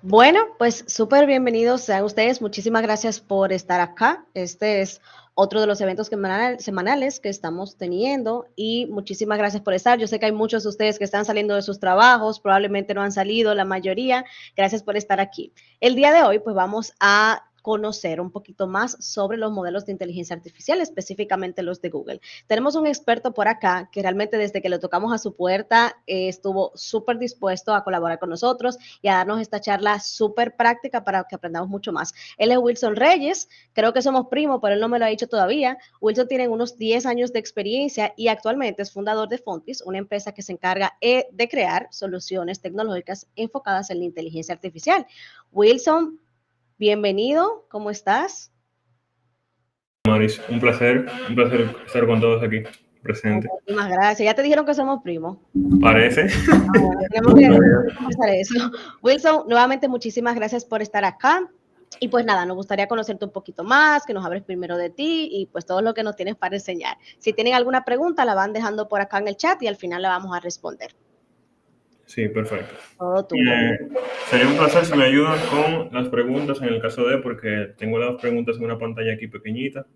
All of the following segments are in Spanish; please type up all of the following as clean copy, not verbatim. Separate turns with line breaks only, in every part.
Bueno, pues súper bienvenidos sean ustedes. Muchísimas gracias por estar acá. Este es otro de los eventos semanales que estamos teniendo y muchísimas gracias por estar. Yo sé que hay muchos de ustedes que están saliendo de sus trabajos, probablemente no han salido, la mayoría. Gracias por estar aquí. El día de hoy, pues vamos a conocer un poquito más sobre los modelos de inteligencia artificial, específicamente los de Google. Tenemos un experto por acá que realmente desde que le tocamos a su puerta estuvo súper dispuesto a colaborar con nosotros y a darnos esta charla súper práctica para que aprendamos mucho más. Él es Wilson Reyes, creo que somos primos, pero él no me lo ha dicho todavía. Wilson tiene unos 10 años de experiencia y actualmente es fundador de Fontis, una empresa que se encarga de crear soluciones tecnológicas enfocadas en la inteligencia artificial. Wilson, bienvenido, ¿cómo estás?
Maris, un placer estar con todos aquí presentes.
Muchísimas gracias. Ya te dijeron que somos primos.
Parece.
Tenemos que pasar eso. Wilson, nuevamente muchísimas gracias por estar acá. Y pues nada, nos gustaría conocerte un poquito más, que nos hables primero de ti y pues todo lo que nos tienes para enseñar. Si tienen alguna pregunta, la van dejando por acá en el chat y al final la vamos a responder.
Sí, perfecto.
Todo tuyo.
Sería un placer si me ayudan con las preguntas en el caso de, porque tengo las preguntas en una pantalla aquí pequeñita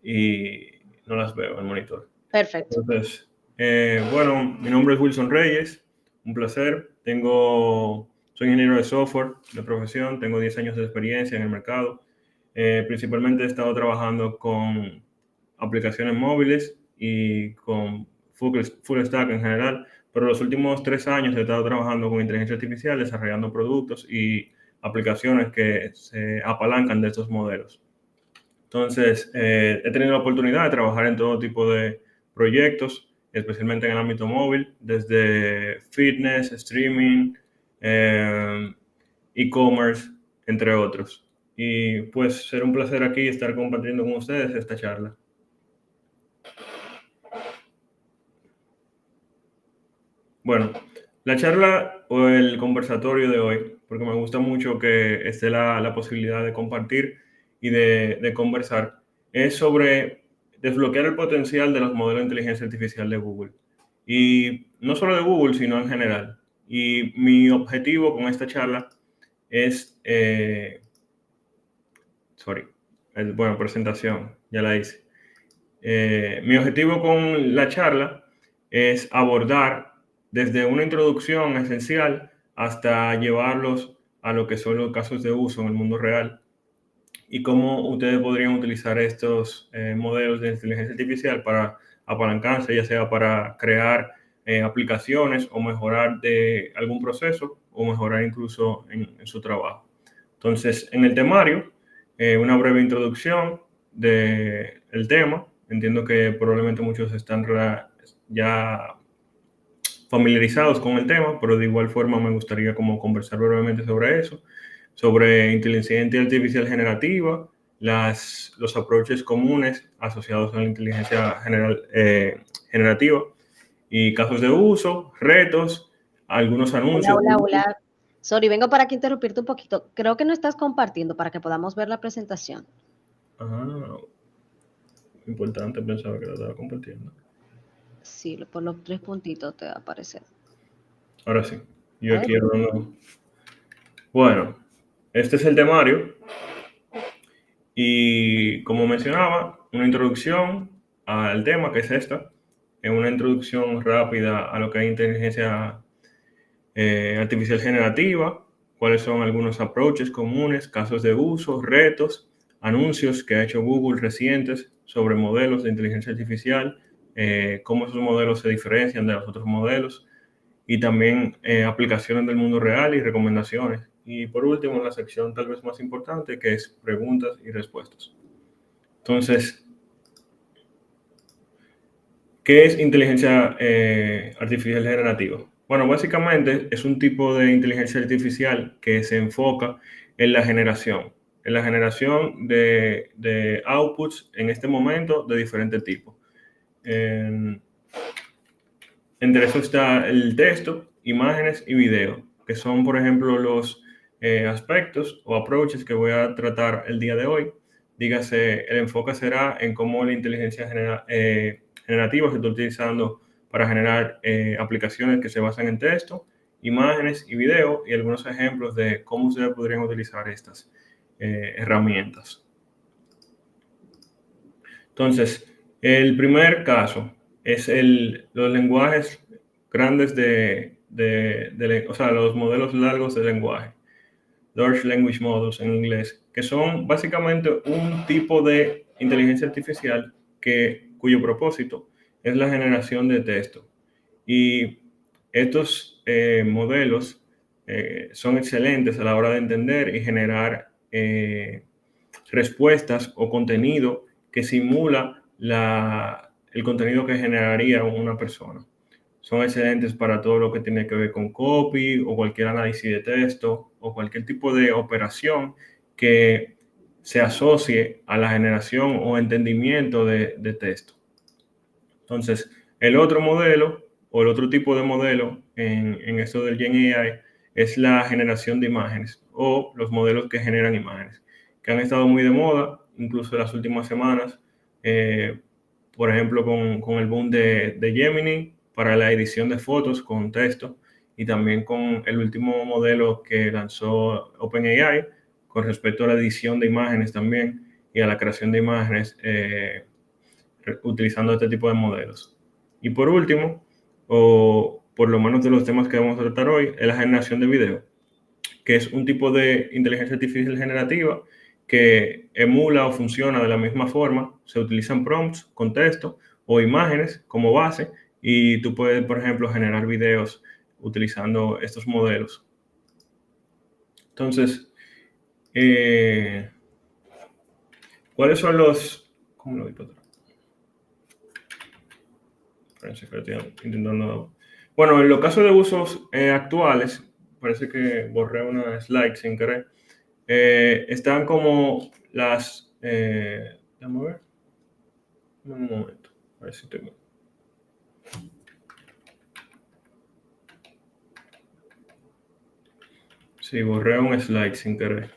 y no las veo en el monitor.
Perfecto.
Entonces, bueno, mi nombre es Wilson Reyes, un placer. Soy ingeniero de software de profesión, tengo 10 años de experiencia en el mercado. Principalmente he estado trabajando con aplicaciones móviles y con full stack en general, pero los últimos 3 años he estado trabajando con inteligencia artificial, desarrollando productos y aplicaciones que se apalancan de estos modelos. Entonces, he tenido la oportunidad de trabajar en todo tipo de proyectos, especialmente en el ámbito móvil, desde fitness, streaming, eh, e-commerce, entre otros. Y pues será un placer aquí estar compartiendo con ustedes esta charla. Bueno, la charla o el conversatorio de hoy, porque me gusta mucho que esté la posibilidad de compartir y de conversar, es sobre desbloquear el potencial de los modelos de inteligencia artificial de Google. Y no solo de Google, sino en general. Y mi objetivo con esta charla es, bueno, presentación, ya la hice. Mi objetivo con la charla es abordar desde una introducción esencial hasta llevarlos a lo que son los casos de uso en el mundo real y cómo ustedes podrían utilizar estos modelos de inteligencia artificial para apalancarse, ya sea para crear aplicaciones o mejorar de algún proceso o mejorar incluso en su trabajo. Entonces, en el temario, una breve introducción del tema. Entiendo que probablemente muchos están ya familiarizados con el tema, pero de igual forma me gustaría como conversar brevemente sobre eso, sobre inteligencia artificial generativa, los approaches comunes asociados a la inteligencia generativa y casos de uso, retos, algunos
Hola,
anuncios.
hola, hola. Sorry, vengo para aquí a interrumpirte un poquito. Creo que no estás compartiendo para que podamos ver la presentación.
Ah, importante, pensaba que lo estaba compartiendo.
Sí, por los tres puntitos te va a aparecer.
Ahora sí, yo
A ver.
aquí hablando. Bueno, este es el temario y como mencionaba, una introducción al tema que es esta, es una introducción rápida a lo que es inteligencia artificial generativa, cuáles son algunos approaches comunes, casos de uso, retos, anuncios que ha hecho Google recientes sobre modelos de inteligencia artificial, cómo esos modelos se diferencian de los otros modelos y también aplicaciones del mundo real y recomendaciones. Y por último, la sección tal vez más importante, que es preguntas y respuestas. Entonces, ¿qué es inteligencia artificial generativa? Bueno, básicamente es un tipo de inteligencia artificial que se enfoca en la generación de outputs en este momento de diferentes tipos. En, Entre eso está el texto, imágenes y video, que son, por ejemplo, los aspectos o approaches que voy a tratar el día de hoy. Dígase, el enfoque será en cómo la inteligencia generativa se está utilizando para generar aplicaciones que se basan en texto imágenes y video y algunos ejemplos de cómo ustedes podrían utilizar estas herramientas. Entonces, el primer caso es los lenguajes grandes o sea, los modelos largos de lenguaje, Large Language Models en inglés, que son básicamente un tipo de inteligencia artificial cuyo propósito es la generación de texto. Y estos modelos son excelentes a la hora de entender y generar respuestas o contenido que simula el contenido que generaría una persona. Son excelentes para todo lo que tiene que ver con copy o cualquier análisis de texto o cualquier tipo de operación que se asocie a la generación o entendimiento de texto. Entonces, el otro modelo o el otro tipo de modelo en esto del Gen AI es la generación de imágenes o los modelos que generan imágenes, que han estado muy de moda, incluso en las últimas semanas, por ejemplo, con el boom de Gemini para la edición de fotos con texto y también con el último modelo que lanzó OpenAI con respecto a la edición de imágenes también y a la creación de imágenes utilizando este tipo de modelos. Y por último, o por lo menos de los temas que vamos a tratar hoy, es la generación de video, que es un tipo de inteligencia artificial generativa que emula o funciona de la misma forma. Se utilizan prompts con texto o imágenes como base y tú puedes, por ejemplo, generar videos utilizando estos modelos. Entonces, ¿cuáles son los... ¿Cómo lo vi para atrás? Intentando... Bueno, en los casos de usos actuales, parece que borré una slide sin querer. Están como las... déjame ver. Un momento. A ver si tengo. Sí, borré un slide sin querer.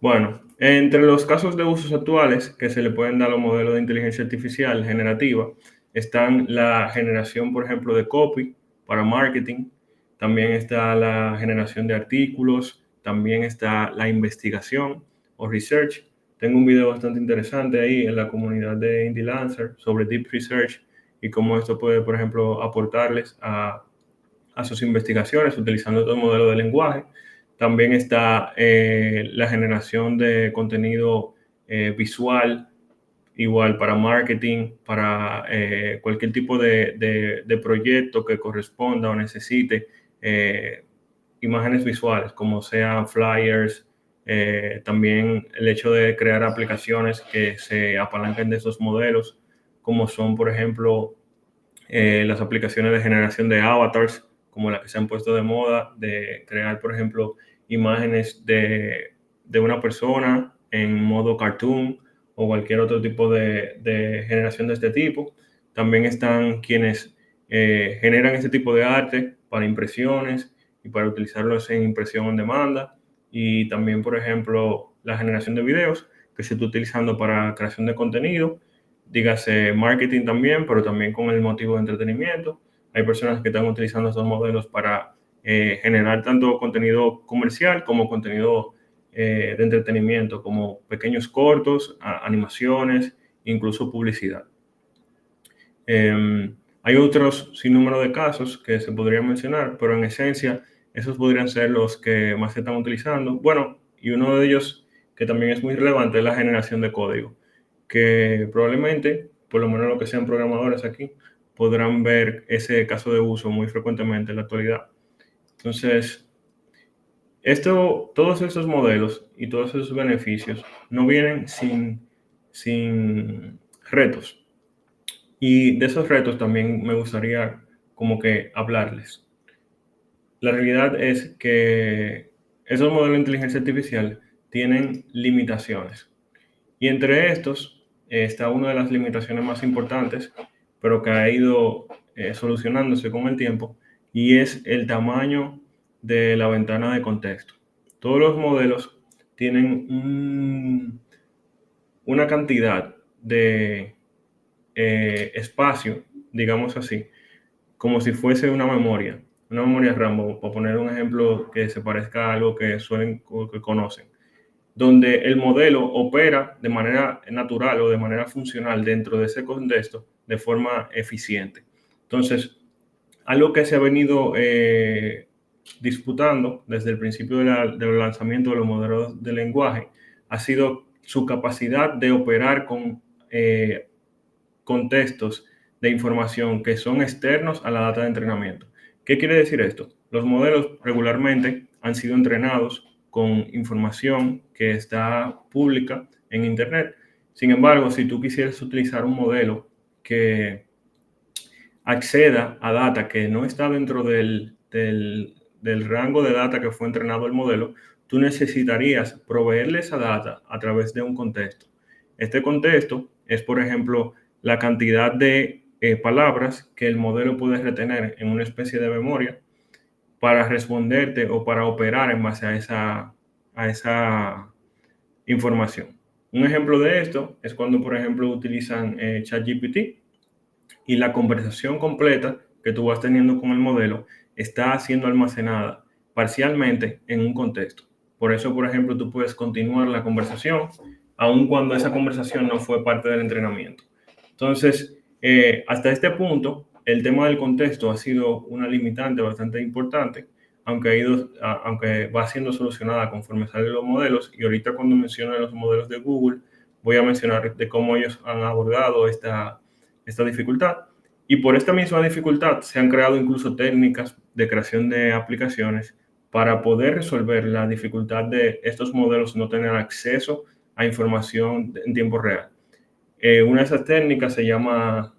Bueno, entre los casos de usos actuales que se le pueden dar a los modelos de inteligencia artificial generativa, están la generación, por ejemplo, de copy para marketing, también está la generación de artículos, también está la investigación o research. Tengo un video bastante interesante ahí en la comunidad de IndieLancer sobre Deep Research y cómo esto puede, por ejemplo, aportarles a sus investigaciones utilizando otro modelo de lenguaje. También está la generación de contenido visual, igual para marketing, para cualquier tipo de proyecto que corresponda o necesite imágenes visuales, como sean flyers, también el hecho de crear aplicaciones que se apalanquen de esos modelos, como son, por ejemplo, las aplicaciones de generación de avatars, como las que se han puesto de moda, de crear, por ejemplo, imágenes de una persona en modo cartoon o cualquier otro tipo de generación de este tipo. También están quienes generan este tipo de arte para impresiones y para utilizarlos en impresión en demanda. Y también, por ejemplo, la generación de videos que se está utilizando para creación de contenido, dígase marketing también, pero también con el motivo de entretenimiento. Hay personas que están utilizando estos modelos para generar tanto contenido comercial como contenido de entretenimiento, como pequeños cortos, animaciones, incluso publicidad. Hay otros sin número de casos que se podrían mencionar, pero en esencia esos podrían ser los que más se están utilizando. Bueno, y uno de ellos que también es muy relevante es la generación de código, que probablemente, por lo menos los que sean programadores aquí, podrán ver ese caso de uso muy frecuentemente en la actualidad. Entonces, todos esos modelos y todos esos beneficios no vienen sin retos. Y de esos retos también me gustaría como que hablarles. La realidad es que esos modelos de inteligencia artificial tienen limitaciones. Y entre estos está una de las limitaciones más importantes, pero que ha ido solucionándose con el tiempo, y es el tamaño de la ventana de contexto. Todos los modelos tienen una cantidad de espacio, digamos así, como si fuese una memoria una memoria RAM, para poner un ejemplo que se parezca a algo que suelen o que conocen, donde el modelo opera de manera natural o de manera funcional dentro de ese contexto de forma eficiente. Entonces, algo que se ha venido disputando desde el principio del lanzamiento de los modelos de lenguaje ha sido su capacidad de operar con contextos de información que son externos a la data de entrenamiento. ¿Qué quiere decir esto? Los modelos regularmente han sido entrenados con información que está pública en Internet. Sin embargo, si tú quisieras utilizar un modelo que acceda a data que no está dentro del rango de data que fue entrenado el modelo, tú necesitarías proveerle esa data a través de un contexto. Este contexto es, por ejemplo, la cantidad de palabras que el modelo puede retener en una especie de memoria para responderte o para operar en base a esa información. Un ejemplo de esto es cuando, por ejemplo, utilizan ChatGPT y la conversación completa que tú vas teniendo con el modelo está siendo almacenada parcialmente en un contexto. Por eso, por ejemplo, tú puedes continuar la conversación aun cuando esa conversación no fue parte del entrenamiento. Entonces, hasta este punto, el tema del contexto ha sido una limitante bastante importante, aunque va siendo solucionada conforme salen los modelos. Y ahorita cuando mencione los modelos de Google, voy a mencionar de cómo ellos han abordado esta dificultad. Y por esta misma dificultad se han creado incluso técnicas de creación de aplicaciones para poder resolver la dificultad de estos modelos no tener acceso a información en tiempo real. Una de esas técnicas se llama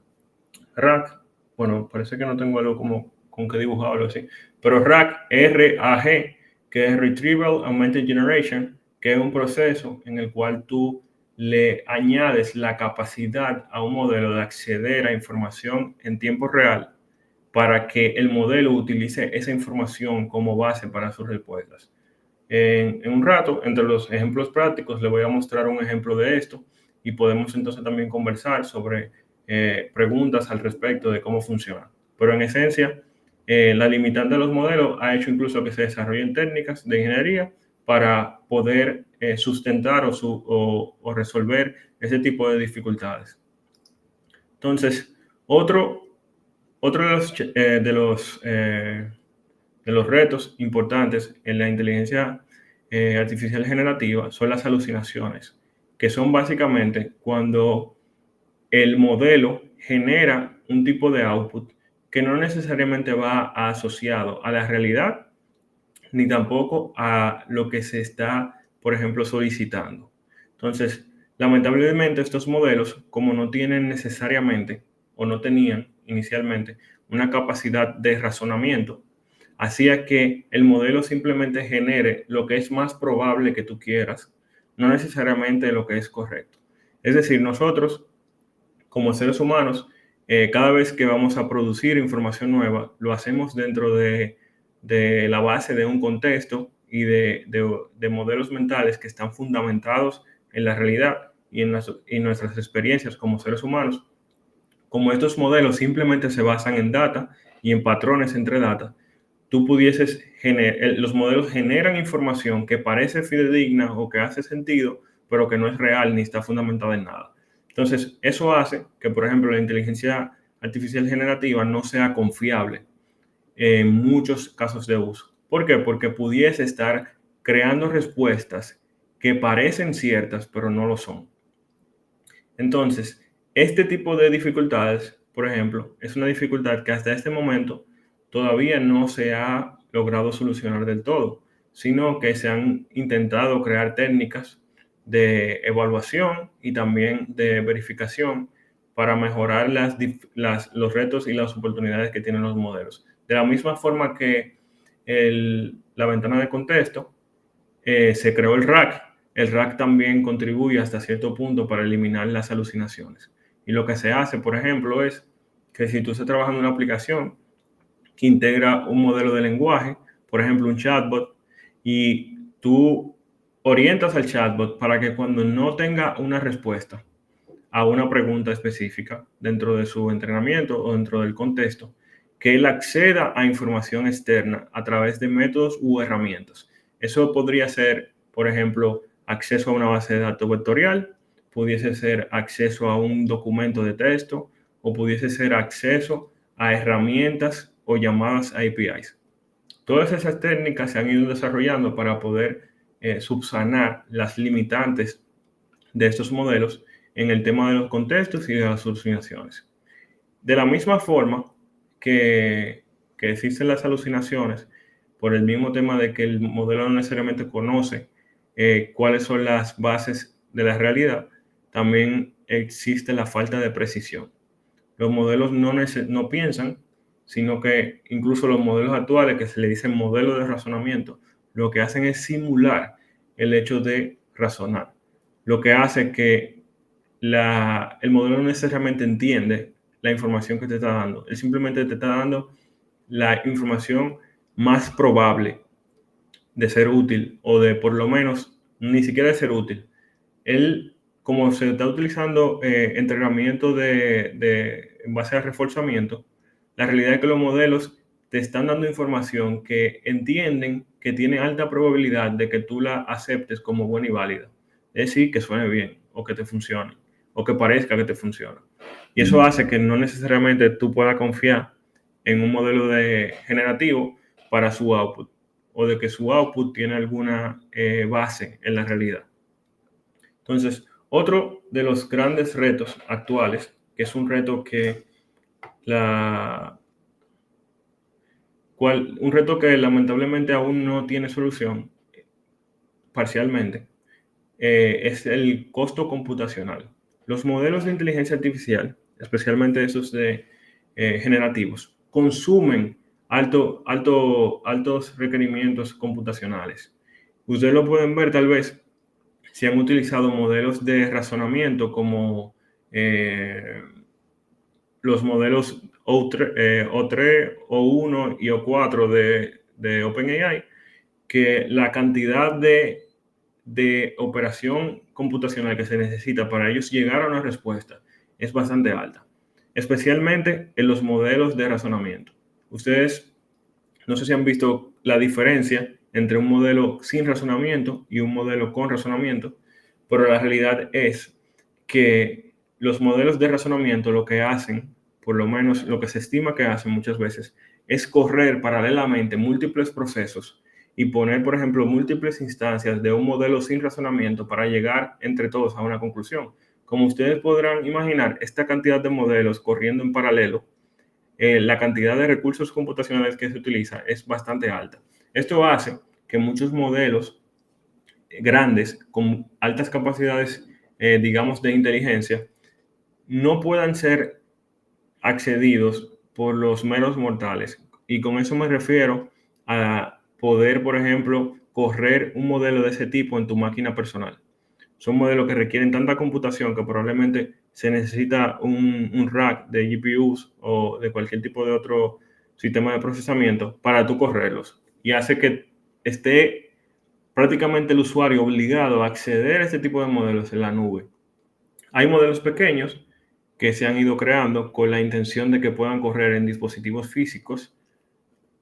RAG. Bueno, parece que no tengo algo como con qué dibujarlo así, pero RAG, R-A-G, que es Retrieval Augmented Generation, que es un proceso en el cual tú le añades la capacidad a un modelo de acceder a información en tiempo real para que el modelo utilice esa información como base para sus respuestas. En un rato, entre los ejemplos prácticos, le voy a mostrar un ejemplo de esto y podemos entonces también conversar sobre preguntas al respecto de cómo funciona. Pero en esencia, la limitante de los modelos ha hecho incluso que se desarrollen técnicas de ingeniería para poder sustentar o resolver ese tipo de dificultades. Entonces, otro de los retos importantes en la inteligencia artificial generativa son las alucinaciones, que son básicamente cuando el modelo genera un tipo de output que no necesariamente va asociado a la realidad ni tampoco a lo que se está, por ejemplo, solicitando. Entonces, lamentablemente estos modelos, como no tienen necesariamente o no tenían inicialmente una capacidad de razonamiento, hacía que el modelo simplemente genere lo que es más probable que tú quieras, no necesariamente lo que es correcto. Es decir, nosotros, como seres humanos, cada vez que vamos a producir información nueva, lo hacemos dentro de la base de un contexto y de modelos mentales que están fundamentados en la realidad y en nuestras experiencias como seres humanos. Como estos modelos simplemente se basan en data y en patrones entre data, los modelos generan información que parece fidedigna o que hace sentido, pero que no es real ni está fundamentada en nada. Entonces, eso hace que, por ejemplo, la inteligencia artificial generativa no sea confiable en muchos casos de uso. ¿Por qué? Porque pudiese estar creando respuestas que parecen ciertas, pero no lo son. Entonces, este tipo de dificultades, por ejemplo, es una dificultad que hasta este momento todavía no se ha logrado solucionar del todo, sino que se han intentado crear técnicas de evaluación y también de verificación para mejorar los retos y las oportunidades que tienen los modelos. De la misma forma que la ventana de contexto, se creó el RAG. El RAG también contribuye hasta cierto punto para eliminar las alucinaciones. Y lo que se hace, por ejemplo, es que si tú estás trabajando en una aplicación que integra un modelo de lenguaje, por ejemplo, un chatbot, y tú orientas al chatbot para que cuando no tenga una respuesta a una pregunta específica dentro de su entrenamiento o dentro del contexto, que él acceda a información externa a través de métodos u herramientas. Eso podría ser, por ejemplo, acceso a una base de datos vectorial, pudiese ser acceso a un documento de texto o pudiese ser acceso a herramientas o llamadas APIs. Todas esas técnicas se han ido desarrollando para poder subsanar las limitantes de estos modelos en el tema de los contextos y de las alucinaciones. De la misma forma que existen las alucinaciones, por el mismo tema de que el modelo no necesariamente conoce cuáles son las bases de la realidad, también existe la falta de precisión. Los modelos no piensan, sino que incluso los modelos actuales, que se le dicen modelos de razonamiento, lo que hacen es simular el hecho de razonar. Lo que hace que el modelo no necesariamente entiende la información que te está dando. Él simplemente te está dando la información más probable de ser útil o de por lo menos ni siquiera de ser útil. Él, como se está utilizando entrenamiento en base a reforzamiento, la realidad es que los modelos te están dando información que entienden que tiene alta probabilidad de que tú la aceptes como buena y válida. Es decir, que suene bien o que te funcione o que parezca que te funciona. Y eso hace que no necesariamente tú puedas confiar en un modelo generativo para su output o de que su output tiene alguna base en la realidad. Entonces, otro de los grandes retos actuales, que es un reto que un reto que lamentablemente aún no tiene solución parcialmente, es el costo computacional. Los modelos de inteligencia artificial, especialmente esos generativos, consumen altos requerimientos computacionales. Ustedes lo pueden ver tal vez si han utilizado modelos de razonamiento como los modelos O3, O1 y O4 de OpenAI, que la cantidad de operación computacional que se necesita para ellos llegar a una respuesta es bastante alta, especialmente en los modelos de razonamiento. Ustedes no sé si han visto la diferencia entre un modelo sin razonamiento y un modelo con razonamiento, pero la realidad es que los modelos de razonamiento lo que hacen, por lo menos lo que se estima que hacen muchas veces, es correr paralelamente múltiples procesos y poner, por ejemplo, múltiples instancias de un modelo sin razonamiento para llegar entre todos a una conclusión. Como ustedes podrán imaginar, esta cantidad de modelos corriendo en paralelo, la cantidad de recursos computacionales que se utiliza es bastante alta. Esto hace que muchos modelos grandes con altas capacidades, digamos, de inteligencia, no puedan ser accedidos por los meros mortales. Y con eso me refiero a poder, por ejemplo, correr un modelo de ese tipo en tu máquina personal. Son modelos que requieren tanta computación que probablemente se necesita un rack de GPUs o de cualquier tipo de otro sistema de procesamiento para tú correrlos. Y hace que esté prácticamente el usuario obligado a acceder a este tipo de modelos en la nube. Hay modelos pequeños que se han ido creando con la intención de que puedan correr en dispositivos físicos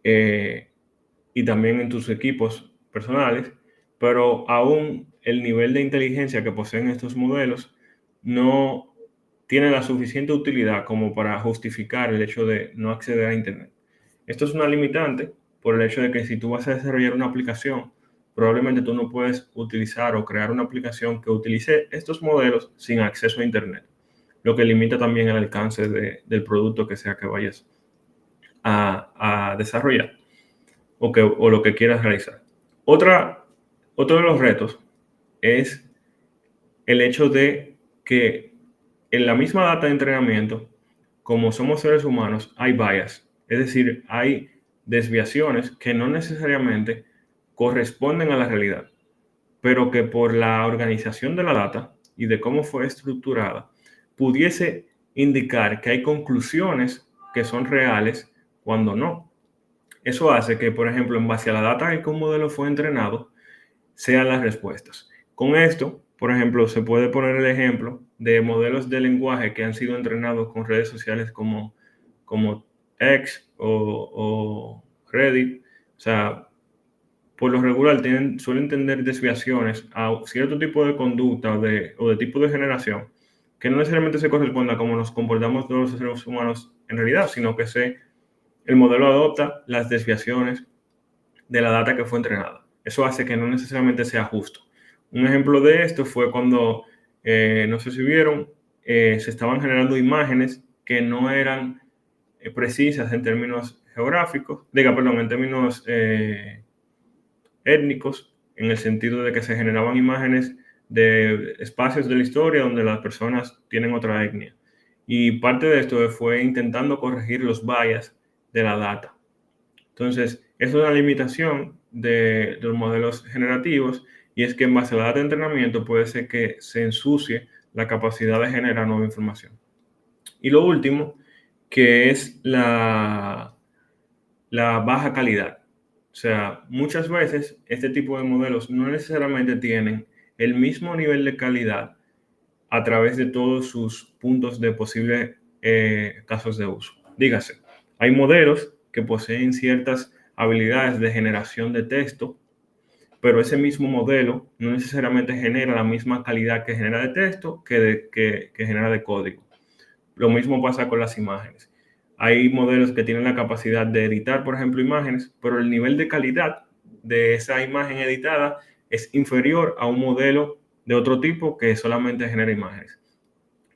y también en tus equipos personales, pero aún el nivel de inteligencia que poseen estos modelos no tiene la suficiente utilidad como para justificar el hecho de no acceder a Internet. Esto es una limitante por el hecho de que si tú vas a desarrollar una aplicación, probablemente tú no puedes utilizar o crear una aplicación que utilice estos modelos sin acceso a Internet, lo que limita también el alcance del producto que sea que vayas a desarrollar o lo que quieras realizar. Otro de los retos es el hecho de que en la misma data de entrenamiento, como somos seres humanos, hay bias, es decir, hay desviaciones que no necesariamente corresponden a la realidad, pero que por la organización de la data y de cómo fue estructurada, pudiese indicar que hay conclusiones que son reales cuando no. Eso hace que, por ejemplo, en base a la data en que un modelo fue entrenado, sean las respuestas. Con esto, por ejemplo, se puede poner el ejemplo de modelos de lenguaje que han sido entrenados con redes sociales como X o Reddit, o sea, por lo regular suelen tener desviaciones a cierto tipo de conducta o de tipo de generación que no necesariamente se corresponda a cómo nos comportamos todos los seres humanos en realidad, sino que el modelo adopta las desviaciones de la data que fue entrenada. Eso hace que no necesariamente sea justo. Un ejemplo de esto fue cuando, no sé si vieron, se estaban generando imágenes que no eran precisas en términos geográficos, perdón, en términos étnicos, en el sentido de que se generaban imágenes de espacios de la historia donde las personas tienen otra etnia. Y parte de esto fue intentando corregir los bias de la data. Entonces, es una limitación de los modelos generativos y es que en base a la data de entrenamiento puede ser que se ensucie la capacidad de generar nueva información. Y lo último, que es la baja calidad. O sea, muchas veces este tipo de modelos no necesariamente tienen el mismo nivel de calidad a través de todos sus puntos de posibles casos de uso. Dígase, hay modelos que poseen ciertas habilidades de generación de texto, pero ese mismo modelo no necesariamente genera la misma calidad que genera de texto que genera de código. Lo mismo pasa con las imágenes. Hay modelos que tienen la capacidad de editar, por ejemplo, imágenes, pero el nivel de calidad de esa imagen editada es inferior a un modelo de otro tipo que solamente genera imágenes.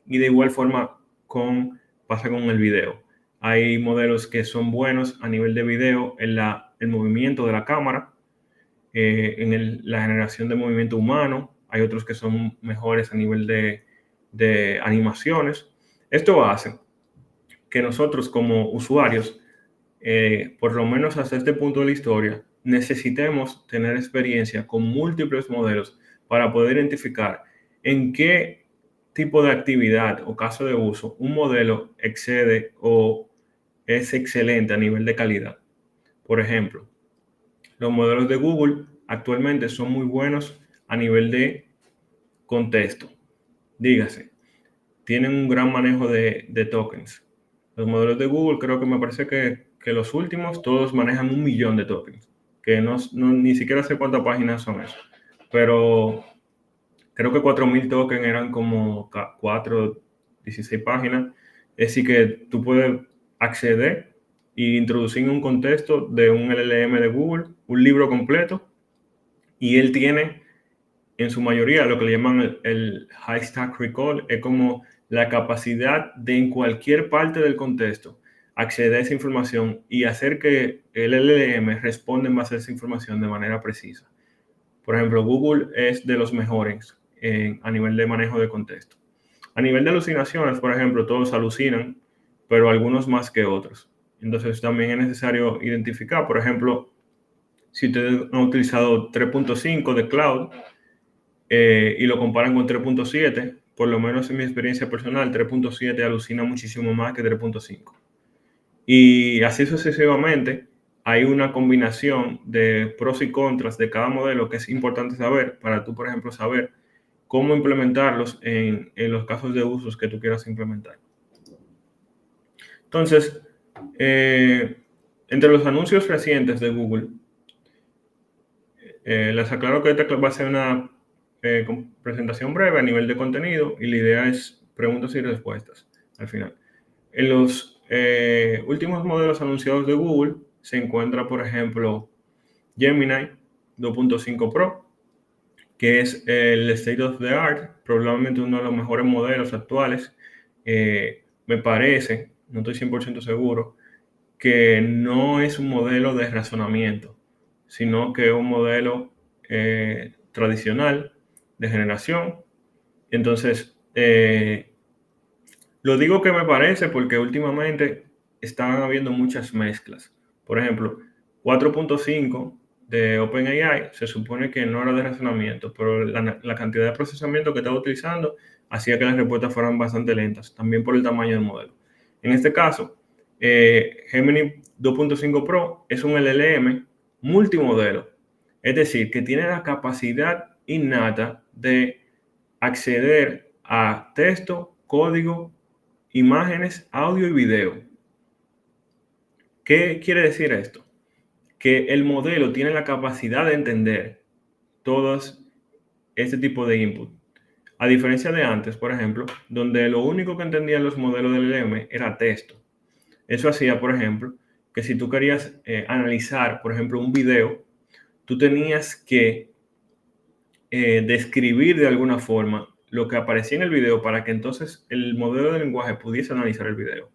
Y de igual forma pasa con el video. Hay modelos que son buenos a nivel de video en el movimiento de la cámara, la generación de movimiento humano. Hay otros que son mejores a nivel de animaciones. Esto hace que nosotros como usuarios, por lo menos hasta este punto de la historia, necesitemos tener experiencia con múltiples modelos para poder identificar en qué tipo de actividad o caso de uso un modelo excede o es excelente a nivel de calidad. Por ejemplo, los modelos de Google actualmente son muy buenos a nivel de contexto. Dígase, tienen un gran manejo de tokens. Los modelos de Google, creo que me parece que los últimos todos manejan 1 millón de tokens, que ni siquiera sé cuántas páginas son eso, pero creo que 4.000 tokens eran como 16 páginas. Es decir, que tú puedes acceder e introducir en un contexto de un LLM de Google un libro completo y él tiene en su mayoría lo que le llaman el high stack recall, es como la capacidad de en cualquier parte del contexto acceder a esa información y hacer que el LLM responda en base a esa información de manera precisa. Por ejemplo, Google es de los mejores a nivel de manejo de contexto. A nivel de alucinaciones, por ejemplo, todos alucinan, pero algunos más que otros. Entonces también es necesario identificar, por ejemplo, si ustedes han utilizado 3.5 de cloud, y lo comparan con 3.7, por lo menos en mi experiencia personal, 3.7 alucina muchísimo más que 3.5. Y así sucesivamente, hay una combinación de pros y contras de cada modelo que es importante saber para tú, por ejemplo, saber cómo implementarlos en los casos de usos que tú quieras implementar. Entonces, entre los anuncios recientes de Google, les aclaro que esta va a ser una presentación breve a nivel de contenido y la idea es preguntas y respuestas al final. En los últimos modelos anunciados de Google se encuentra, por ejemplo, Gemini 2.5 Pro, que es el state of the art, probablemente uno de los mejores modelos actuales. Me parece, no estoy 100% seguro, que no es un modelo de razonamiento, sino que es un modelo tradicional de generación. Entonces, lo digo que me parece porque últimamente están habiendo muchas mezclas. Por ejemplo, 4.5 de OpenAI se supone que no era de razonamiento, pero la cantidad de procesamiento que estaba utilizando hacía que las respuestas fueran bastante lentas, también por el tamaño del modelo. En este caso, Gemini 2.5 Pro es un LLM multimodelo, es decir, que tiene la capacidad innata de acceder a texto, código, imágenes, audio y video. ¿Qué quiere decir esto? Que el modelo tiene la capacidad de entender todos este tipo de input. A diferencia de antes, por ejemplo, donde lo único que entendían los modelos del LM era texto. Eso hacía, por ejemplo, que si tú querías analizar, por ejemplo, un video, tú tenías que describir de alguna forma lo que aparecía en el video para que entonces el modelo de lenguaje pudiese analizar el video.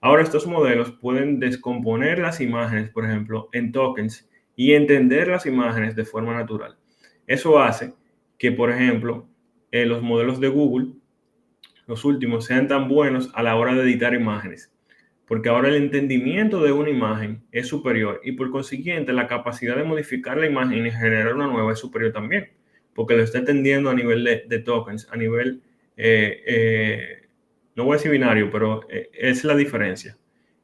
Ahora estos modelos pueden descomponer las imágenes, por ejemplo, en tokens y entender las imágenes de forma natural. Eso hace que, por ejemplo, los modelos de Google, los últimos, sean tan buenos a la hora de editar imágenes, porque ahora el entendimiento de una imagen es superior y por consiguiente la capacidad de modificar la imagen y generar una nueva es superior también, porque lo está entendiendo a nivel de tokens, a nivel, no voy a decir binario, pero es la diferencia.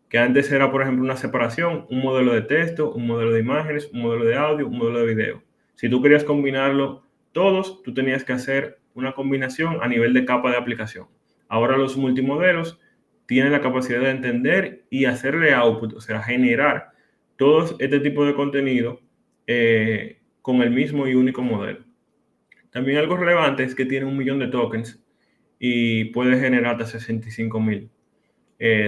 Que antes era, por ejemplo, una separación, un modelo de texto, un modelo de imágenes, un modelo de audio, un modelo de video. Si tú querías combinarlo todos, tú tenías que hacer una combinación a nivel de capa de aplicación. Ahora los multimodelos tienen la capacidad de entender y hacerle output, o sea, generar todo este tipo de contenido con el mismo y único modelo. También algo relevante es que tiene 1 millón de tokens y puede generar hasta 65.000.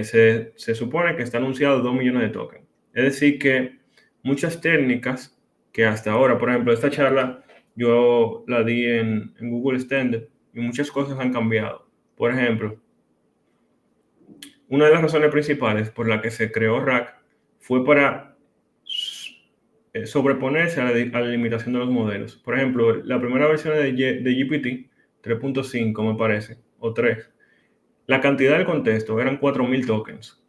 Se supone que está anunciado 2 millones de tokens. Es decir, que muchas técnicas que hasta ahora, por ejemplo, esta charla yo la di en Google Extended y muchas cosas han cambiado. Por ejemplo, una de las razones principales por la que se creó RAC fue para sobreponerse a la limitación de los modelos. Por ejemplo, la primera versión de GPT 3.5 me parece, o 3, la cantidad del contexto eran 4.000 tokens,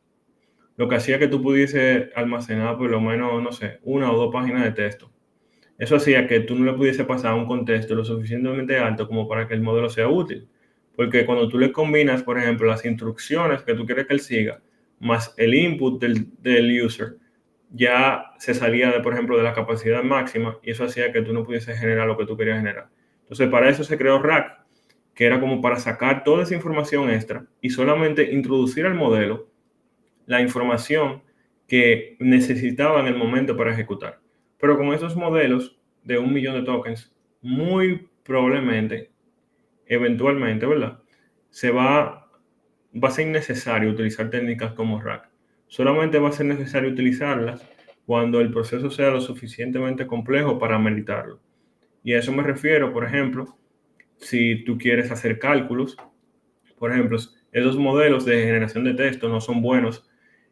lo que hacía que tú pudiese almacenar por lo menos, no sé, 1 o 2 páginas de texto. Eso hacía que tú no le pudiese pasar un contexto lo suficientemente alto como para que el modelo sea útil. Porque cuando tú le combinas, por ejemplo, las instrucciones que tú quieres que él siga, más el input del user, ya se salía, por ejemplo, de la capacidad máxima y eso hacía que tú no pudiese generar lo que tú querías generar. Entonces, para eso se creó RAC, que era como para sacar toda esa información extra y solamente introducir al modelo la información que necesitaba en el momento para ejecutar. Pero con esos modelos de 1 millón de tokens, muy probablemente, eventualmente, ¿verdad? Va a ser innecesario utilizar técnicas como RAC. Solamente va a ser necesario utilizarlas cuando el proceso sea lo suficientemente complejo para meritarlo. Y a eso me refiero, por ejemplo, si tú quieres hacer cálculos, por ejemplo, esos modelos de generación de texto no son buenos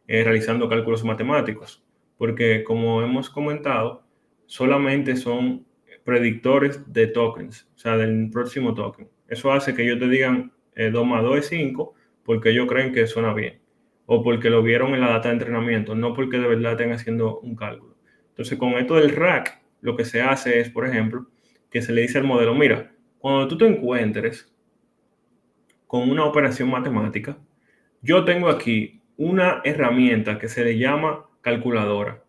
realizando cálculos matemáticos, porque como hemos comentado, solamente son predictores de tokens, o sea, del próximo token. Eso hace que ellos te digan 2 más 2 es 5 porque ellos creen que suena bien, o porque lo vieron en la data de entrenamiento, no porque de verdad estén haciendo un cálculo. Entonces, con esto del RAC, lo que se hace es, por ejemplo, que se le dice al modelo, mira, cuando tú te encuentres con una operación matemática, yo tengo aquí una herramienta que se le llama calculadora.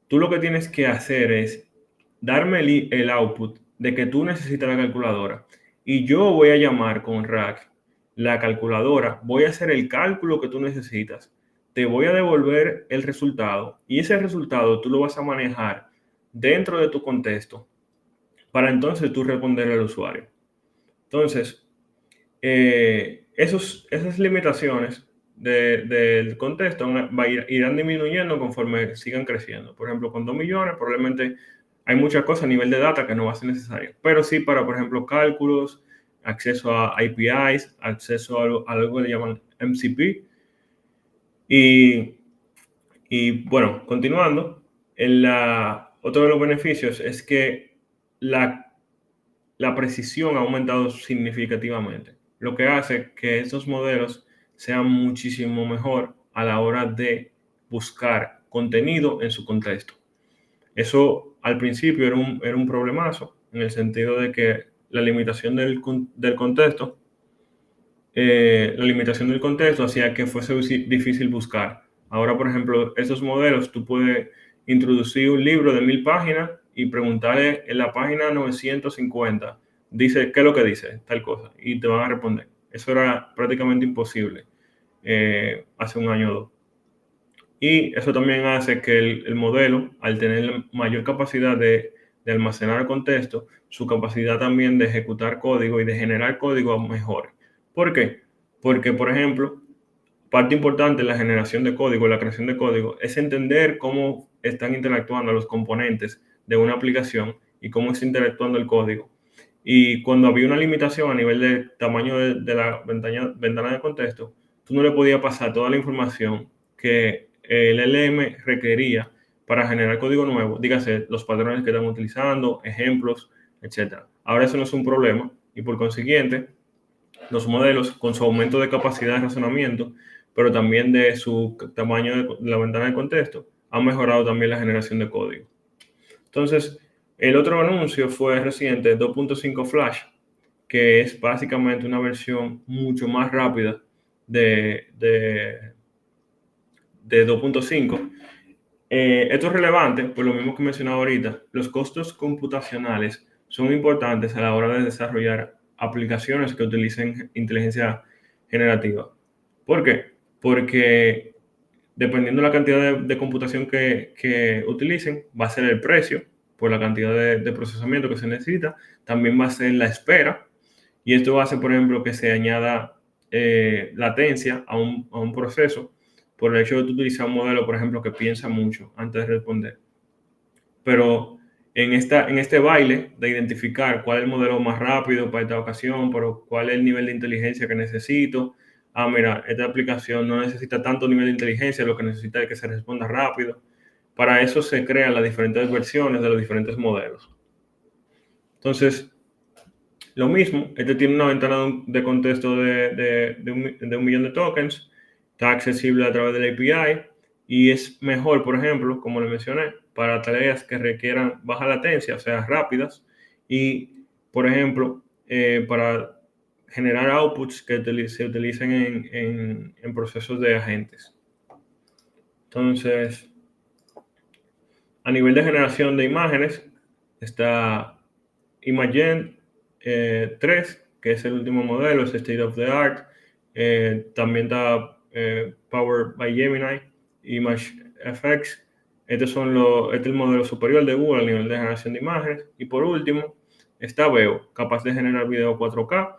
Tú lo que tienes que hacer es darme el output de que tú necesitas la calculadora y yo voy a llamar con RAC la calculadora, voy a hacer el cálculo que tú necesitas, te voy a devolver el resultado y ese resultado tú lo vas a manejar dentro de tu contexto para entonces tú responder al usuario. Entonces, esas limitaciones del contexto irán disminuyendo conforme sigan creciendo. Por ejemplo, con 2 millones probablemente hay muchas cosas a nivel de data que no va a ser necesario, pero sí para, por ejemplo, cálculos, acceso a APIs, acceso a algo que le llaman MCP. Y, y bueno, continuando, otro de los beneficios es que la la precisión ha aumentado significativamente, lo que hace que estos modelos sean muchísimo mejor a la hora de buscar contenido en su contexto. Eso al principio era un problemazo, en el sentido de que del contexto, la limitación del contexto hacía que fuese difícil buscar. Ahora, por ejemplo, estos modelos, tú puedes introducir un libro de 1.000 páginas y preguntarle en la página 950, dice, ¿qué es lo que dice? Tal cosa, y te van a responder. Eso era prácticamente imposible hace un año o dos. Y eso también hace que el modelo, al tener mayor capacidad de almacenar contexto, su capacidad también de ejecutar código y de generar código mejore. ¿Por qué? Porque, por ejemplo, parte importante de la generación de código, la creación de código, es entender cómo están interactuando los componentes de una aplicación y cómo está interactuando el código. Y cuando había una limitación a nivel de tamaño de la ventana de contexto, tú no le podías pasar toda la información que el LM requería para generar código nuevo, dígase los patrones que están utilizando, ejemplos, etc. Ahora eso no es un problema y por consiguiente los modelos con su aumento de capacidad de razonamiento, pero también de su tamaño de la ventana de contexto, han mejorado también la generación de código. Entonces, el otro anuncio fue reciente, 2.5 Flash, que es básicamente una versión mucho más rápida de 2.5. Esto es relevante, por lo mismo que he mencionado ahorita, los costos computacionales son importantes a la hora de desarrollar aplicaciones que utilicen inteligencia generativa. ¿Por qué? Porque dependiendo de la cantidad de computación que utilicen, va a ser el precio por la cantidad de procesamiento que se necesita, también va a ser la espera, y esto hace, por ejemplo, que se añada latencia a un proceso por el hecho de utilizar un modelo, por ejemplo, que piensa mucho antes de responder. Pero en este baile de identificar cuál es el modelo más rápido para esta ocasión, pero cuál es el nivel de inteligencia que necesito. Ah, mira, esta aplicación no necesita tanto nivel de inteligencia, lo que necesita es que se responda rápido. Para eso se crean las diferentes versiones de los diferentes modelos. Entonces, lo mismo, este tiene una ventana de contexto de 1 millón de tokens, está accesible a través del API y es mejor, por ejemplo, como le mencioné, para tareas que requieran baja latencia, o sea, rápidas, y, por ejemplo, para generar outputs que se utilicen en procesos de agentes. Entonces, a nivel de generación de imágenes, está Imagen 3, que es el último modelo, es State of the Art. También está Powered by Gemini, ImageFX. Este es el modelo superior de Google a nivel de generación de imágenes. Y por último, está Veo, capaz de generar video 4K.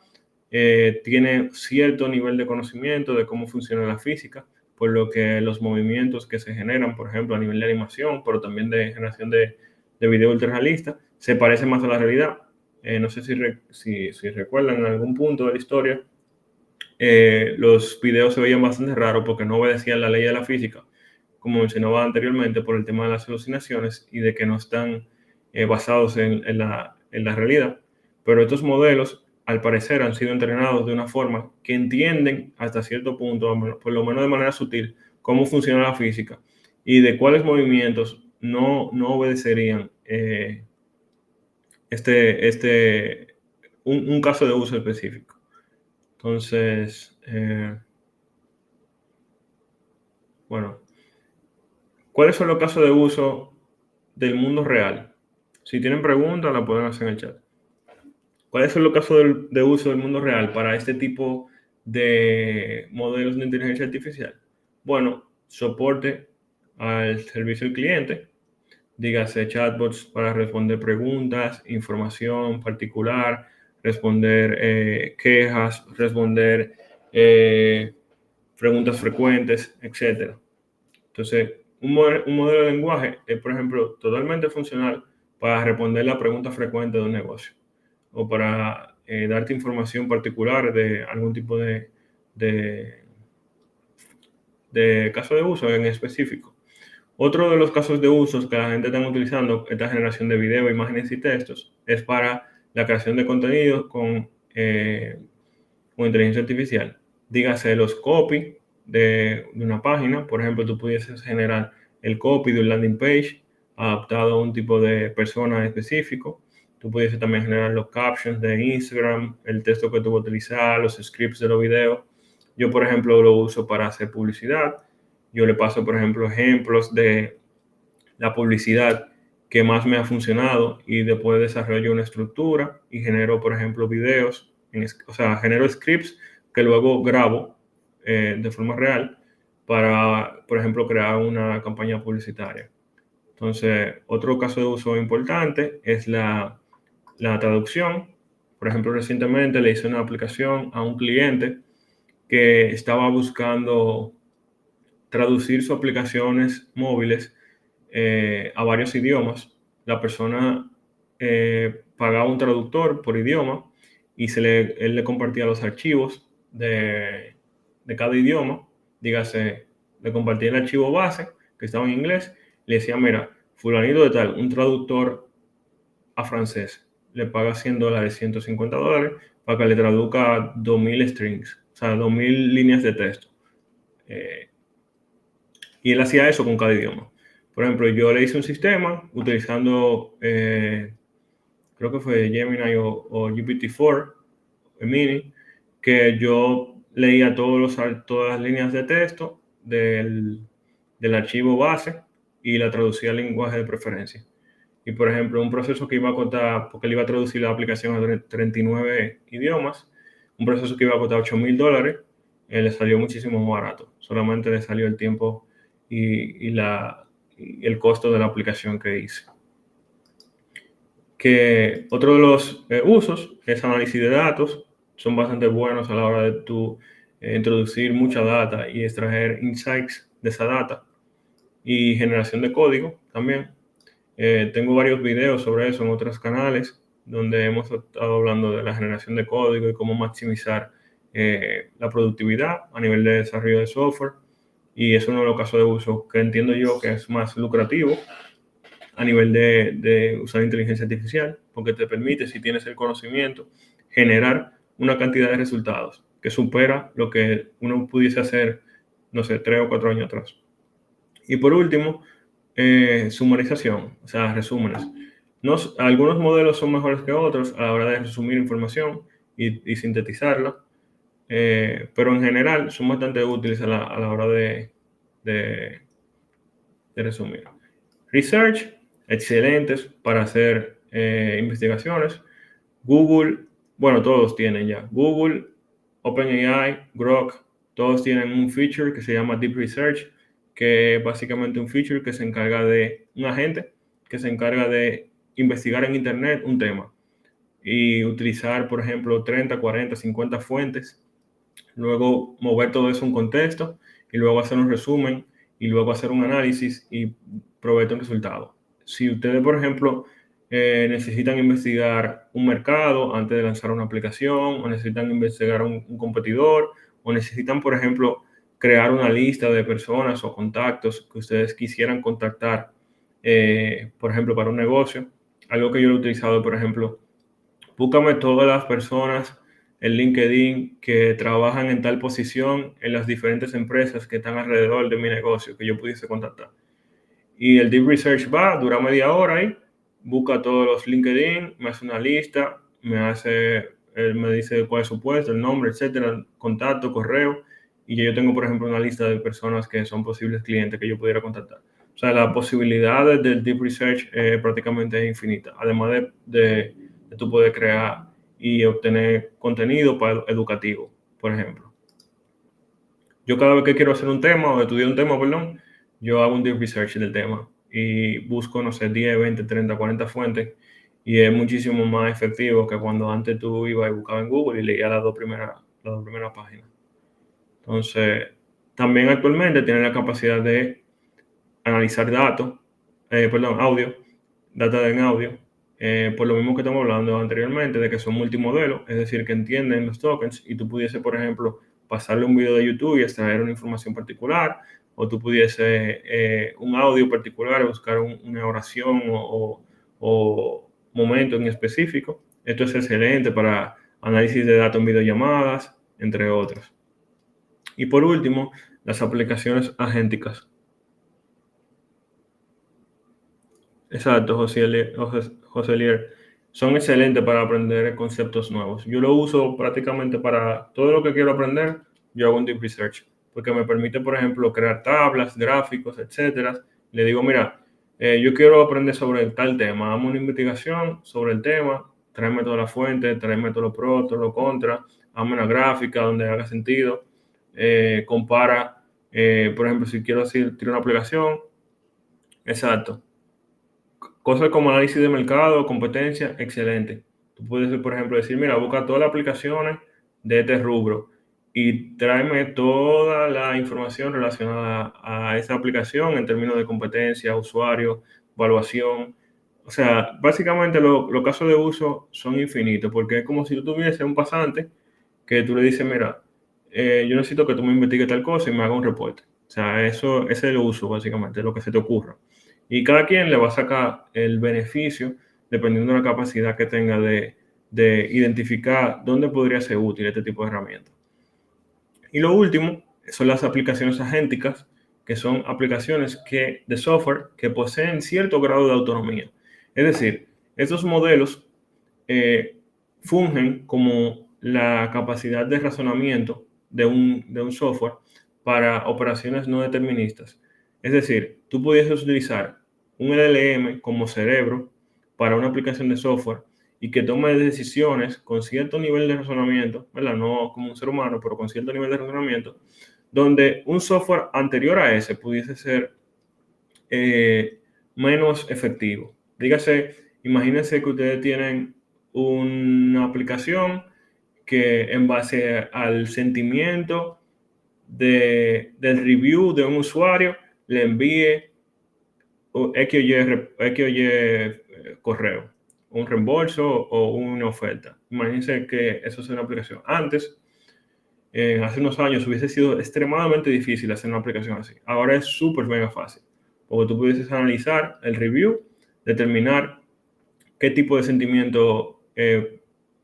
Tiene cierto nivel de conocimiento de cómo funciona la física, por lo que los movimientos que se generan, por ejemplo, a nivel de animación, pero también de generación de video ultrarrealista, se parece más a la realidad. No sé si recuerdan en algún punto de la historia, los videos se veían bastante raros porque no obedecían la ley de la física, como mencionaba anteriormente, por el tema de las alucinaciones y de que no están basados en la realidad. Pero estos modelos, al parecer, han sido entrenados de una forma que entienden hasta cierto punto, por lo menos de manera sutil, cómo funciona la física y de cuáles movimientos no obedecerían un caso de uso específico. Entonces, bueno, ¿cuáles son los casos de uso del mundo real? Si tienen preguntas, la pueden hacer en el chat. ¿Cuáles son los casos de uso del mundo real para este tipo de modelos de inteligencia artificial? Bueno, soporte al servicio al cliente, dígase chatbots para responder preguntas, información particular, responder quejas, responder preguntas frecuentes, etc. Entonces, un modelo de lenguaje es, por ejemplo, totalmente funcional para responder la pregunta frecuente de un negocio o para darte información particular de algún tipo de caso de uso en específico. Otro de los casos de usos que la gente está utilizando esta generación de video, imágenes y textos es para la creación de contenido con inteligencia artificial. Dígase los copy de una página. Por ejemplo, tú pudieses generar el copy de un landing page adaptado a un tipo de persona específico. Tú pudieses también generar los captions de Instagram, el texto que tú vas a utilizar, los scripts de los videos. Yo, por ejemplo, lo uso para hacer publicidad. Yo le paso, por ejemplo, ejemplos de la publicidad que más me ha funcionado y después desarrollo una estructura y genero, por ejemplo, videos, genero scripts que luego grabo de forma real para, por ejemplo, crear una campaña publicitaria. Entonces, otro caso de uso importante es la traducción. Por ejemplo, recientemente le hice una aplicación a un cliente que estaba buscando traducir sus aplicaciones móviles a varios idiomas. La persona pagaba un traductor por idioma y él le compartía los archivos de cada idioma. Dígase, le compartía el archivo base, que estaba en inglés, le decía, mira, fulanito de tal, un traductor a francés, le paga $100, $150 para que le traduzca 2000 strings, o sea, 2000 líneas de texto. Y él hacía eso con cada idioma. Por ejemplo, yo le hice un sistema utilizando, creo que fue Gemini o GPT-4 Mini, que yo leía todas las líneas de texto del archivo base y la traducía al lenguaje de preferencia. Y por ejemplo, un proceso que iba a costar, porque él iba a traducir la aplicación a 39 idiomas, un proceso que iba a costar $8,000, le salió muchísimo más barato. Solamente le salió el tiempo y el costo de la aplicación que hice. Que otro de los usos es análisis de datos. Son bastante buenos a la hora de tú introducir mucha data y extraer insights de esa data. Y generación de código también. Tengo varios videos sobre eso en otros canales donde hemos estado hablando de la generación de código y cómo maximizar la productividad a nivel de desarrollo de software. Y es uno de los casos de uso que entiendo yo que es más lucrativo a nivel de usar inteligencia artificial, porque te permite, si tienes el conocimiento, generar una cantidad de resultados que supera lo que uno pudiese hacer, no sé, 3 o 4 años atrás. Y por último, sumarización, o sea, resúmenes. Algunos modelos son mejores que otros a la hora de resumir información y sintetizarla, pero en general son bastante útiles a la hora de resumir. Research, excelentes para hacer investigaciones. Google, bueno, todos tienen ya. Google, OpenAI, Grok, todos tienen un feature que se llama Deep Research, que es básicamente un feature que se encarga de un agente que se encarga de investigar en Internet un tema y utilizar, por ejemplo, 30, 40, 50 fuentes, luego mover todo eso a un contexto y luego hacer un resumen y luego hacer un análisis y proveerte un resultado. Si ustedes, por ejemplo, necesitan investigar un mercado antes de lanzar una aplicación, o necesitan investigar un competidor, o necesitan, por ejemplo, crear una lista de personas o contactos que ustedes quisieran contactar, por ejemplo, para un negocio, algo que yo he utilizado, por ejemplo, búscame todas las personas en LinkedIn que trabajan en tal posición en las diferentes empresas que están alrededor de mi negocio que yo pudiese contactar. Y el Deep Research dura media hora ahí, busca todos los LinkedIn, me hace una lista, él me dice cuál es su puesto, el nombre, etcétera, contacto, correo, y yo tengo, por ejemplo, una lista de personas que son posibles clientes que yo pudiera contactar. O sea, la posibilidad del Deep Research prácticamente es infinita, además de tú poder crear y obtener contenido educativo, por ejemplo. Yo cada vez que quiero hacer un tema o estudiar un tema, perdón, yo hago un deep research del tema y busco, no sé, 10, 20, 30, 40 fuentes y es muchísimo más efectivo que cuando antes tú ibas y buscabas en Google y leías las dos primeras páginas. Entonces, también actualmente tiene la capacidad de analizar audio, data en audio, por lo mismo que estamos hablando anteriormente, de que son multimodelos, es decir, que entienden los tokens y tú pudiese, por ejemplo, pasarle un video de YouTube y extraer una información particular, o tú pudiese un audio particular, buscar una oración o momento en específico. Esto es excelente para análisis de datos en videollamadas, entre otros. Y por último, las aplicaciones agénticas. Exacto, José Lier. Son excelentes para aprender conceptos nuevos. Yo lo uso prácticamente para todo lo que quiero aprender. Yo hago un deep research porque me permite, por ejemplo, crear tablas, gráficos, etcétera. Le digo, mira, yo quiero aprender sobre tal tema. Hagamos una investigación sobre el tema. Tráeme toda la fuente, tráeme todos los pros, todos los contras. Hazme una gráfica donde haga sentido. Compara Por ejemplo, si quiero decir, tirar una aplicación, exacto. Cosas como análisis de mercado, competencia, excelente. Tú puedes, por ejemplo, decir, mira, busca todas las aplicaciones de este rubro y tráeme toda la información relacionada a esa aplicación en términos de competencia, usuario, evaluación. O sea, básicamente los casos de uso son infinitos porque es como si tú tuviese un pasante que tú le dices, mira, yo necesito que tú me investigues tal cosa y me haga un reporte. O sea, eso ese es el uso, básicamente, lo que se te ocurra. Y cada quien le va a sacar el beneficio dependiendo de la capacidad que tenga de identificar dónde podría ser útil este tipo de herramientas. Y lo último son las aplicaciones agénticas, que son aplicaciones de software que poseen cierto grado de autonomía. Es decir, estos modelos eh, fungen como la capacidad de razonamiento de un software para operaciones no deterministas. Es decir, tú pudieses utilizar un LLM como cerebro para una aplicación de software y que tome decisiones con cierto nivel de razonamiento, ¿verdad? No como un ser humano, pero con cierto nivel de razonamiento, donde un software anterior a ese pudiese ser eh, menos efectivo. Dígase, imagínense que ustedes tienen una aplicación que en base al sentimiento del review de un usuario le envíe X o Y correo, un reembolso o una oferta. Imagínense que eso es una aplicación. Antes, hace unos años, hubiese sido extremadamente difícil hacer una aplicación así. Ahora es súper mega fácil, porque tú pudieses analizar el review, determinar qué tipo de sentimiento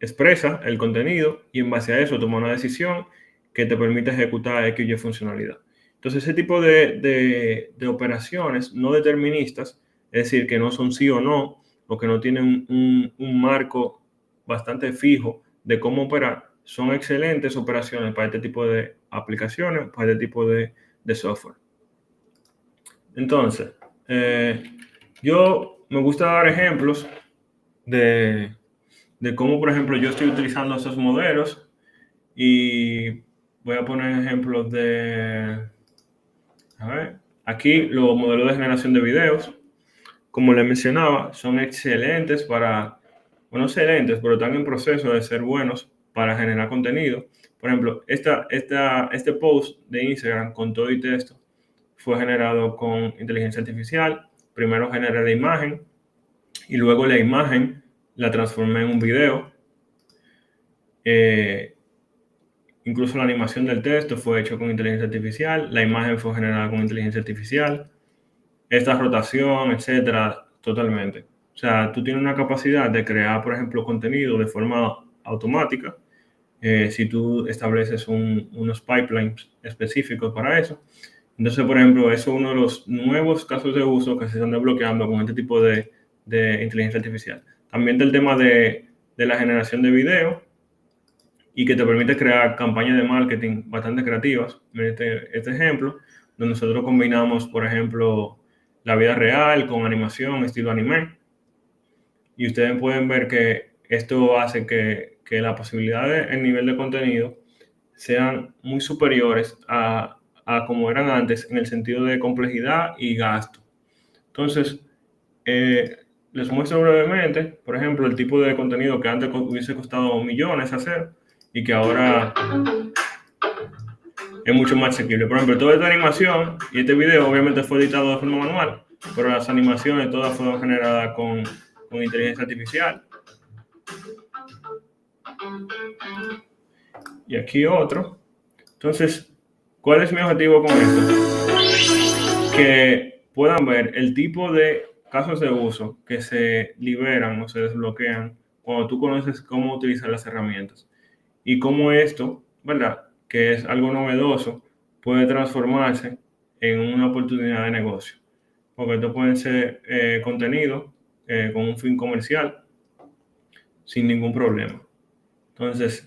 expresa el contenido y en base a eso tomar una decisión que te permita ejecutar X o Y funcionalidad. Entonces, ese tipo de operaciones no deterministas, es decir, que no son sí o no, o que no tienen un marco bastante fijo de cómo operar, son excelentes operaciones para este tipo de aplicaciones, para este tipo de software. Entonces, yo me gusta dar ejemplos de, de cómo, por ejemplo, yo estoy utilizando esos modelos y voy a poner ejemplos a ver, aquí los modelos de generación de videos, como les mencionaba, son excelentes bueno, excelentes, pero están en proceso de ser buenos para generar contenido. Por ejemplo, este post de Instagram con todo y texto fue generado con inteligencia artificial. Primero generé la imagen y luego la imagen la transformé en un video. Eh, Incluso la animación del texto fue hecho con inteligencia artificial, la imagen fue generada con inteligencia artificial, esta rotación, etcétera, totalmente. O sea, tú tienes una capacidad de crear, por ejemplo, contenido de forma automática, si tú estableces unos pipelines específicos para eso. Entonces, por ejemplo, eso es uno de los nuevos casos de uso que se están desbloqueando con este tipo de inteligencia artificial. También del tema de la generación de video y que te permite crear campañas de marketing bastante creativas. Este ejemplo, donde nosotros combinamos, por ejemplo, la vida real con animación estilo anime. Y ustedes pueden ver que esto hace que la posibilidad el nivel de contenido sean muy superiores a como eran antes en el sentido de complejidad y gasto. Entonces, les muestro brevemente, por ejemplo, el tipo de contenido que antes hubiese costado millones hacer y que ahora es mucho más asequible. Por ejemplo, toda esta animación y este video obviamente fue editado de forma manual, pero las animaciones todas fueron generadas con inteligencia artificial. Y aquí otro. Entonces, ¿cuál es mi objetivo con esto? Que puedan ver el tipo de casos de uso que se liberan o se desbloquean cuando tú conoces cómo utilizar las herramientas y cómo esto, ¿verdad? Que es algo novedoso, puede transformarse en una oportunidad de negocio. Porque esto puede ser contenido con un fin comercial sin ningún problema. Entonces,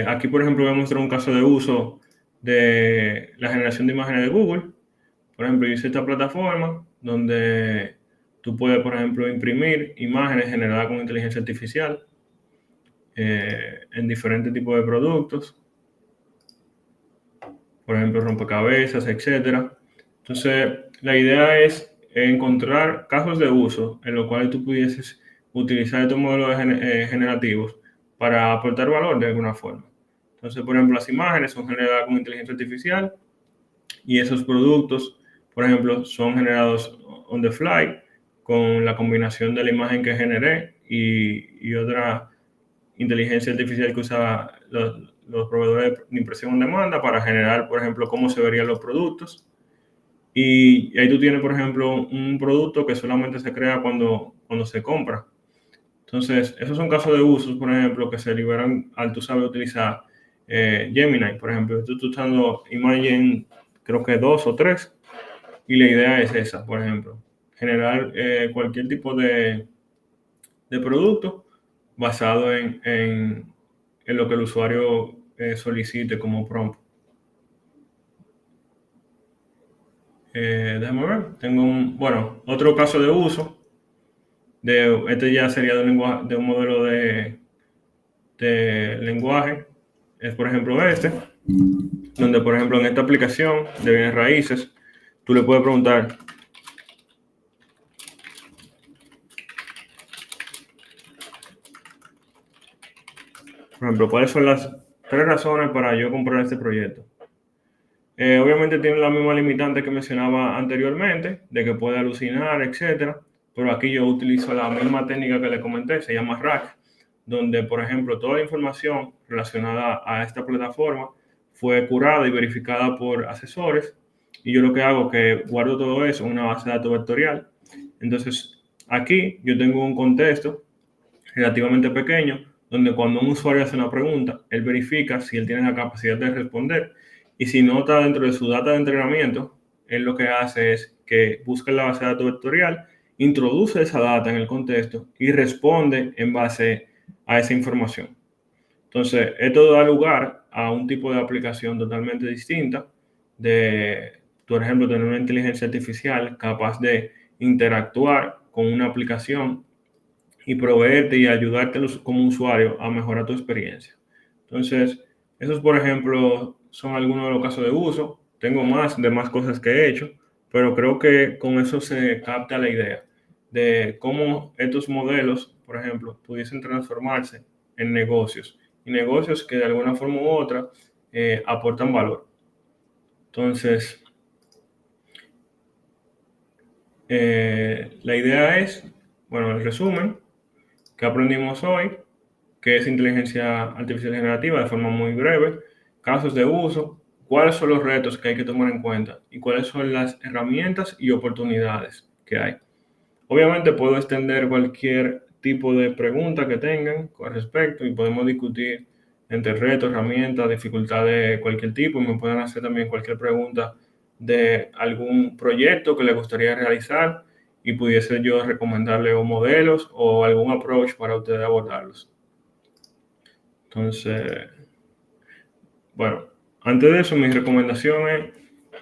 aquí, por ejemplo, voy a mostrar un caso de uso de la generación de imágenes de Google. Por ejemplo, yo hice esta plataforma donde tú puedes, por ejemplo, imprimir imágenes generadas con inteligencia artificial en diferentes tipos de productos. por ejemplo, rompecabezas, etcétera. Entonces, la idea es encontrar casos de uso en los cuales tú pudieses utilizar estos modelos generativos para aportar valor de alguna forma. Entonces, por ejemplo, las imágenes son generadas con inteligencia artificial y esos productos, por ejemplo, son generados on the fly con la combinación de la imagen que generé y otra inteligencia artificial que usa los proveedores de impresión en demanda para generar, por ejemplo, cómo se verían los productos. Y ahí tú tienes, por ejemplo, un producto que solamente se crea cuando se compra. Entonces, esos son casos de usos, por ejemplo, que se liberan al tú sabes utilizar Gemini, por ejemplo. Tú estás usando Imagen, creo que 2 o 3, y la idea es esa, por ejemplo, generar cualquier tipo de producto basado en lo que el usuario solicite como prompt. Déjame ver, tengo otro caso de uso, este ya sería de un modelo de lenguaje, es por ejemplo este, donde por ejemplo en esta aplicación de bienes raíces, tú le puedes preguntar, por ejemplo, ¿cuáles son las 3 razones para yo comprar este proyecto? Obviamente tiene la misma limitante que mencionaba anteriormente, de que puede alucinar, etcétera, pero aquí yo utilizo la misma técnica que le comenté, se llama RAC, donde, por ejemplo, toda la información relacionada a esta plataforma fue curada y verificada por asesores, y yo lo que hago es que guardo todo eso en una base de datos vectorial. Entonces, aquí yo tengo un contexto relativamente pequeño, donde cuando un usuario hace una pregunta, él verifica si él tiene la capacidad de responder y si no está dentro de su data de entrenamiento, él lo que hace es que busca en la base de datos vectorial, introduce esa data en el contexto y responde en base a esa información. Entonces, esto da lugar a un tipo de aplicación totalmente distinta de, por ejemplo, tener una inteligencia artificial capaz de interactuar con una aplicación y proveerte y ayudarte como usuario a mejorar tu experiencia. Entonces, esos, por ejemplo, son algunos de los casos de uso. Tengo más cosas que he hecho, pero creo que con eso se capta la idea de cómo estos modelos, por ejemplo, pudiesen transformarse en negocios y negocios que de alguna forma u otra aportan valor. Entonces, la idea es, el resumen que aprendimos hoy, que es inteligencia artificial generativa de forma muy breve, casos de uso, cuáles son los retos que hay que tomar en cuenta y cuáles son las herramientas y oportunidades que hay. Obviamente puedo extender cualquier tipo de pregunta que tengan con respecto y podemos discutir entre retos, herramientas, dificultades de cualquier tipo. Me pueden hacer también cualquier pregunta de algún proyecto que les gustaría realizar y pudiese yo recomendarle o modelos o algún approach para ustedes abordarlos. Entonces, antes de eso, mi recomendación es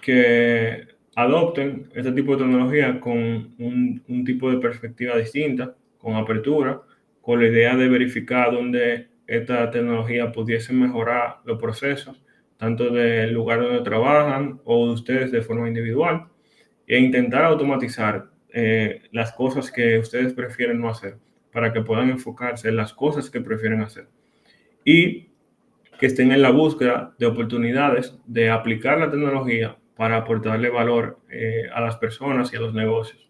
que adopten este tipo de tecnología con un tipo de perspectiva distinta, con apertura, con la idea de verificar dónde esta tecnología pudiese mejorar los procesos, tanto del lugar donde trabajan o de ustedes de forma individual, e intentar automatizar las cosas que ustedes prefieren no hacer, para que puedan enfocarse en las cosas que prefieren hacer. Y que estén en la búsqueda de oportunidades de aplicar la tecnología para aportarle valor a las personas y a los negocios.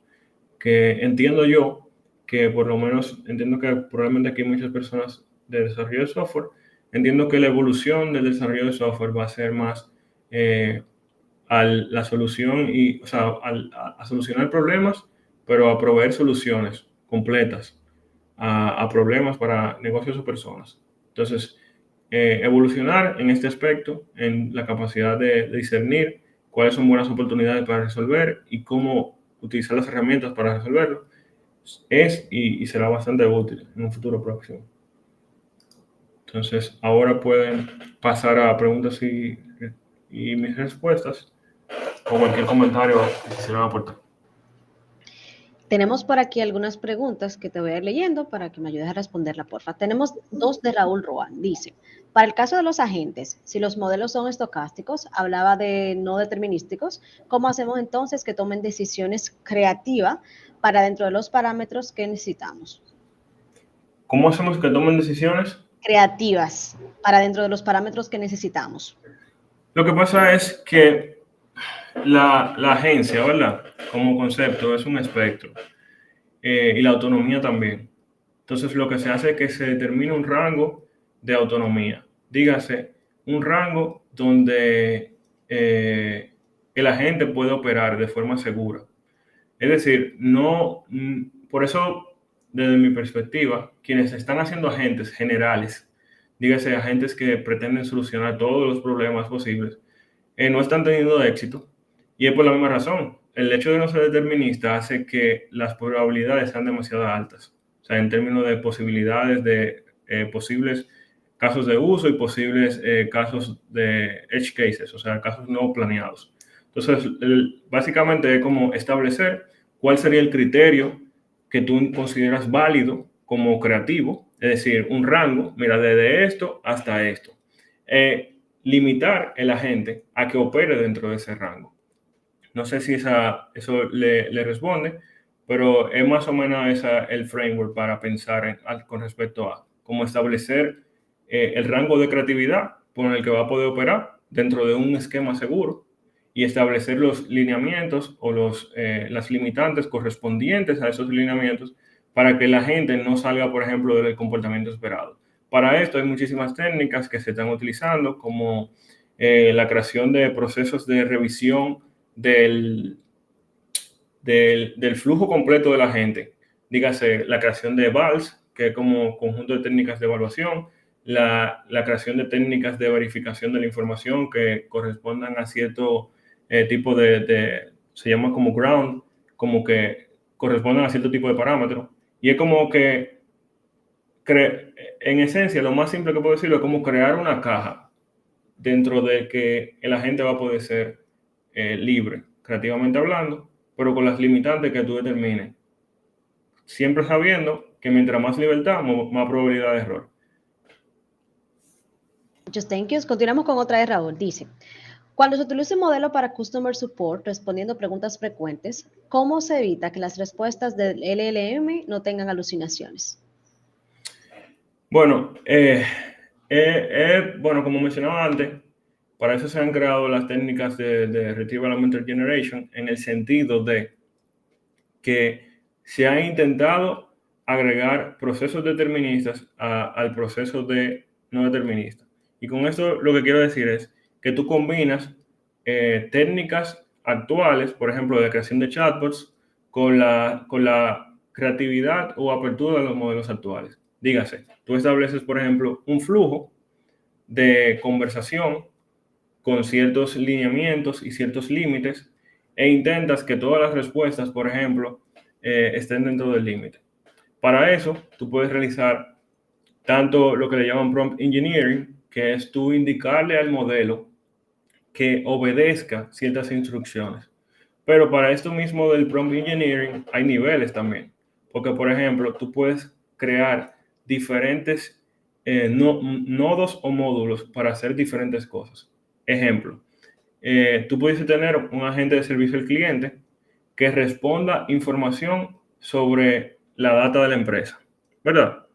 Que entiendo yo que por lo menos entiendo que probablemente aquí hay muchas personas de desarrollo de software. Entiendo que la evolución del desarrollo de software va a ser más a la solución a solucionar problemas, pero a proveer soluciones completas a problemas para negocios o personas. Entonces, evolucionar en este aspecto, en la capacidad de discernir cuáles son buenas oportunidades para resolver y cómo utilizar las herramientas para resolverlo, es y será bastante útil en un futuro próximo. Entonces, ahora pueden pasar a preguntas y mis respuestas o cualquier comentario que quisieran aportar.
Tenemos por aquí algunas preguntas que te voy a ir leyendo para que me ayudes a responderla, porfa. Tenemos dos de Raúl Roa. Dice, para el caso de los agentes, si los modelos son estocásticos, hablaba de no determinísticos, ¿cómo hacemos entonces que tomen decisiones creativas para dentro de los parámetros que necesitamos?
¿Cómo hacemos que tomen decisiones?
Creativas para dentro de los parámetros que necesitamos.
Lo que pasa es que la agencia, ¿verdad? Como concepto es un espectro y la autonomía también. Entonces lo que se hace es que se determina un rango de autonomía. Dígase, un rango donde el agente puede operar de forma segura. Es decir, no, por eso, desde mi perspectiva, quienes están haciendo agentes generales, dígase agentes que pretenden solucionar todos los problemas posibles, no están teniendo éxito. Y es por la misma razón. El hecho de no ser determinista hace que las probabilidades sean demasiado altas. O sea, en términos de posibilidades de posibles casos de uso y posibles casos de edge cases, o sea, casos no planeados. Entonces, básicamente es como establecer cuál sería el criterio que tú consideras válido como creativo, es decir, un rango, mira, desde esto hasta esto. Limitar el agente a que opere dentro de ese rango. No sé si eso le responde, pero es más o menos el framework para pensar con respecto a cómo establecer el rango de creatividad con el que va a poder operar dentro de un esquema seguro y establecer los lineamientos o las limitantes correspondientes a esos lineamientos para que la gente no salga, por ejemplo, del comportamiento esperado. Para esto hay muchísimas técnicas que se están utilizando, como la creación de procesos de revisión del flujo completo de la gente. Dígase, la creación de VALs, que es como conjunto de técnicas de evaluación, la creación de técnicas de verificación de la información que correspondan a cierto tipo se llama como ground, como que correspondan a cierto tipo de parámetro. Y es como que, en esencia, lo más simple que puedo decirlo es como crear una caja dentro de que el agente va a poder ser libre, creativamente hablando, pero con las limitantes que tú determines. Siempre sabiendo que mientras más libertad, más probabilidad de error.
Muchos thank yous. Continuamos con otra de Raúl. Dice, cuando se utiliza un modelo para Customer Support respondiendo preguntas frecuentes, ¿cómo se evita que las respuestas del LLM no tengan alucinaciones?
Bueno, bueno, como mencionaba antes, para eso se han creado las técnicas de Retrieval Augmented Generation, en el sentido de que se ha intentado agregar procesos deterministas al proceso de no determinista. Y con esto lo que quiero decir es que tú combinas técnicas actuales, por ejemplo, de creación de chatbots, con la creatividad o apertura de los modelos actuales. Dígase, tú estableces, por ejemplo, un flujo de conversación con ciertos lineamientos y ciertos límites e intentas que todas las respuestas, por ejemplo, estén dentro del límite. Para eso, tú puedes realizar tanto lo que le llaman prompt engineering, que es tú indicarle al modelo que obedezca ciertas instrucciones. Pero para esto mismo del prompt engineering hay niveles también. Porque, por ejemplo, tú puedes crear diferentes nodos o módulos para hacer diferentes cosas. Ejemplo, tú puedes tener un agente de servicio al cliente que responda información sobre la data de la empresa, ¿verdad?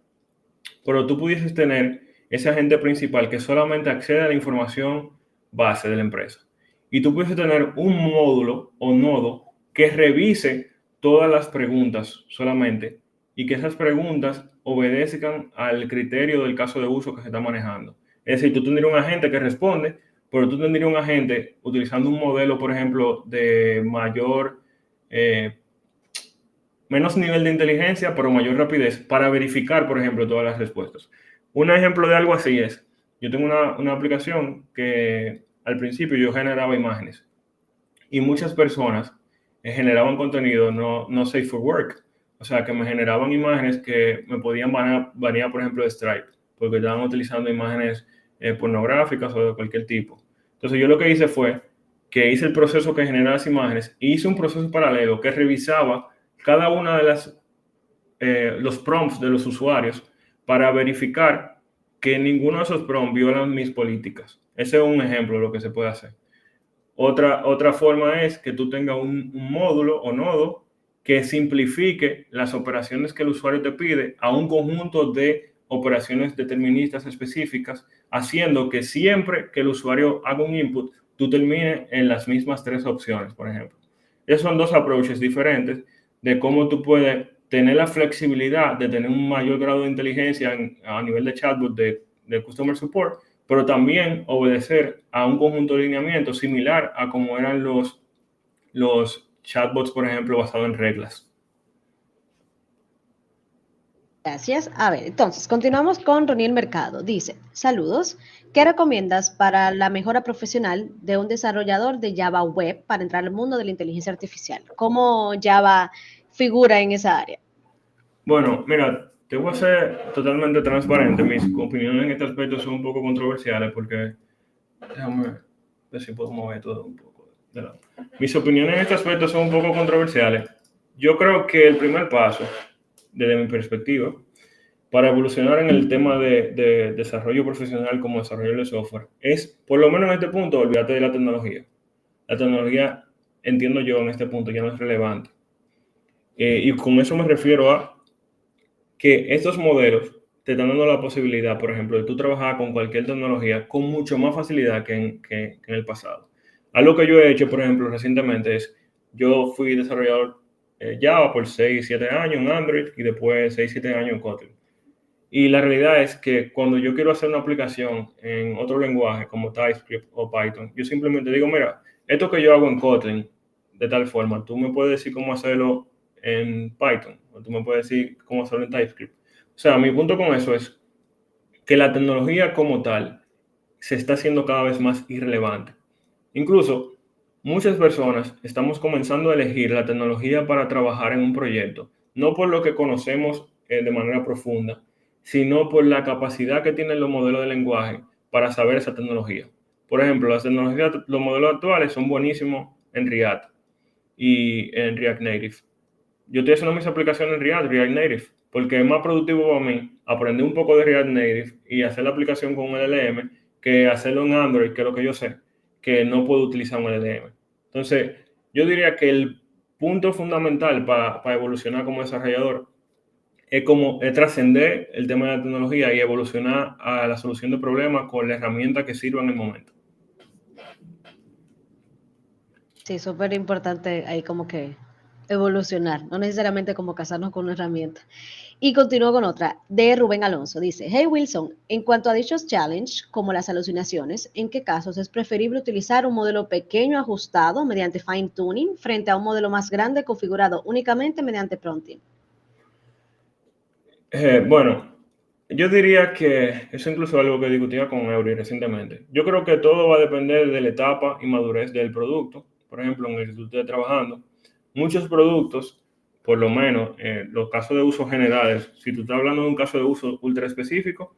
Pero tú pudieses tener ese agente principal que solamente accede a la información base de la empresa. Y tú puedes tener un módulo o nodo que revise todas las preguntas solamente y que esas preguntas obedezcan al criterio del caso de uso que se está manejando. Es decir, tú tendrías un agente que responde, pero tú tendrías un agente utilizando un modelo, por ejemplo, de menos nivel de inteligencia, pero mayor rapidez para verificar, por ejemplo, todas las respuestas. Un ejemplo de algo así es, yo tengo una aplicación que al principio yo generaba imágenes y muchas personas generaban contenido no safe for work. O sea, que me generaban imágenes que me podían banear, por ejemplo, de Stripe, porque estaban utilizando imágenes pornográficas o de cualquier tipo. Entonces yo lo que hice fue que hice el proceso que genera las imágenes e hice un proceso paralelo que revisaba cada una de los prompts de los usuarios para verificar que ninguno de esos prompts violan mis políticas. Ese es un ejemplo de lo que se puede hacer. Otra forma es que tú tengas un módulo o nodo que simplifique las operaciones que el usuario te pide a un conjunto de operaciones deterministas específicas, haciendo que siempre que el usuario haga un input, tú termines en las mismas 3 opciones, por ejemplo. Esos son 2 approaches diferentes de cómo tú puedes tener la flexibilidad de tener un mayor grado de inteligencia a nivel de chatbot de Customer Support, pero también obedecer a un conjunto de lineamientos similar a como eran los chatbots, por ejemplo, basados en reglas.
Gracias. A ver, entonces, continuamos con Roniel Mercado. Dice, saludos, ¿qué recomiendas para la mejora profesional de un desarrollador de Java Web para entrar al mundo de la inteligencia artificial? ¿Cómo Java figura en esa área?
Bueno, mira, te voy a ser totalmente transparente. Mis opiniones en este aspecto son un poco controversiales porque, déjame ver si puedo mover todo un poco de lado. Mis opiniones en este aspecto son un poco controversiales. Yo creo que el primer paso, desde mi perspectiva, para evolucionar en el tema de desarrollo profesional como desarrollador de software es, por lo menos en este punto, olvídate de la tecnología. La tecnología, entiendo yo, en este punto ya no es relevante. Y con eso me refiero a que estos modelos te están dando la posibilidad, por ejemplo, de tú trabajar con cualquier tecnología con mucho más facilidad que en el pasado. Algo que yo he hecho, por ejemplo, recientemente es, yo fui desarrollador Java por 6, 7 años en Android y después 6, 7 años en Kotlin. Y la realidad es que cuando yo quiero hacer una aplicación en otro lenguaje como TypeScript o Python, yo simplemente digo, mira, esto que yo hago en Kotlin de tal forma, tú me puedes decir cómo hacerlo en Python o tú me puedes decir cómo hacerlo en TypeScript. O sea, mi punto con eso es que la tecnología como tal se está haciendo cada vez más irrelevante. Incluso muchas personas estamos comenzando a elegir la tecnología para trabajar en un proyecto, no por lo que conocemos de manera profunda, sino por la capacidad que tienen los modelos de lenguaje para saber esa tecnología. Por ejemplo, las tecnologías, los modelos actuales son buenísimos en React y en React Native. Yo estoy haciendo mis aplicaciones en React Native, porque es más productivo para mí aprender un poco de React Native y hacer la aplicación con un LLM que hacerlo en Android, que es lo que yo sé, que no puedo utilizar un LLM. Entonces, yo diría que el punto fundamental para evolucionar como desarrollador es trascender el tema de la tecnología y evolucionar a la solución de problemas con la herramienta que sirva en el momento.
Sí, súper importante ahí como que evolucionar, no necesariamente como casarnos con una herramienta. Y continúo con otra, de Rubén Alonso. Dice, hey Wilson, en cuanto a dichos challenge, como las alucinaciones, ¿en qué casos es preferible utilizar un modelo pequeño ajustado mediante fine tuning frente a un modelo más grande configurado únicamente mediante prompting?
Bueno, yo diría que eso incluso es algo que discutía con Eury recientemente. Yo creo que todo va a depender de la etapa y madurez del producto. Por ejemplo, en el que tú estés trabajando, muchos productos, por lo menos los casos de uso generales, si tú estás hablando de un caso de uso ultra específico,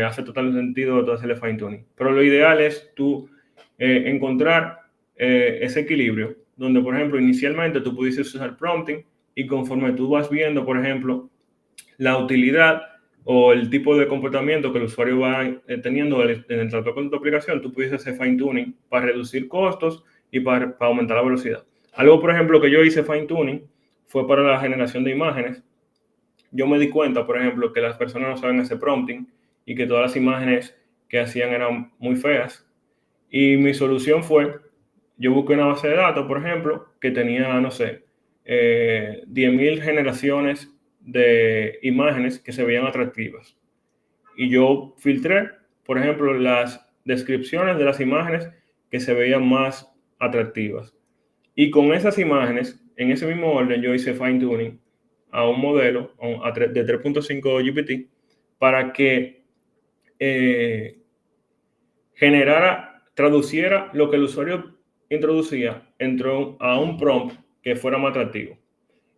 hace total sentido tú hacerle fine tuning. Pero lo ideal es tú encontrar ese equilibrio, donde, por ejemplo, inicialmente tú pudieses usar prompting y conforme tú vas viendo, por ejemplo, la utilidad o el tipo de comportamiento que el usuario va teniendo en el trato con tu aplicación, tú puedes hacer fine tuning para reducir costos y para aumentar la velocidad. Algo, por ejemplo, que yo hice fine tuning fue para la generación de imágenes. Yo me di cuenta, por ejemplo, que las personas no saben hacer prompting y que todas las imágenes que hacían eran muy feas. Y mi solución fue, yo busqué una base de datos, por ejemplo, que tenía, no sé, 10.000 generaciones de imágenes que se veían atractivas. Y yo filtré, por ejemplo, las descripciones de las imágenes que se veían más atractivas. Y con esas imágenes, en ese mismo orden, yo hice fine tuning a un modelo de 3.5 GPT para que traduciera lo que el usuario introducía, entró a un prompt que fuera más atractivo.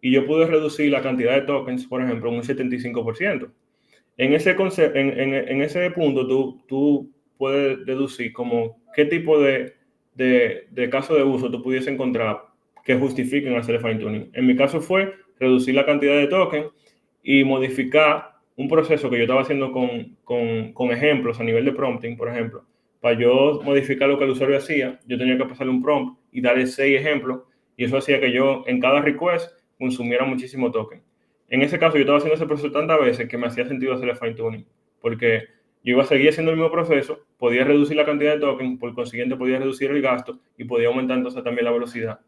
Y yo pude reducir la cantidad de tokens, por ejemplo, un 75%. En ese punto, tú puedes deducir como qué tipo de caso de uso tú pudiese encontrar que justifiquen hacer el fine tuning. En mi caso fue reducir la cantidad de token y modificar un proceso que yo estaba haciendo con ejemplos a nivel de prompting, por ejemplo. Para yo modificar lo que el usuario hacía, yo tenía que pasarle un prompt y darle 6 ejemplos, y eso hacía que yo en cada request consumiera muchísimo token. En ese caso, yo estaba haciendo ese proceso tantas veces que me hacía sentido hacerle fine tuning, porque yo iba a seguir haciendo el mismo proceso, podía reducir la cantidad de token, por consiguiente podía reducir el gasto y podía aumentar entonces también la velocidad.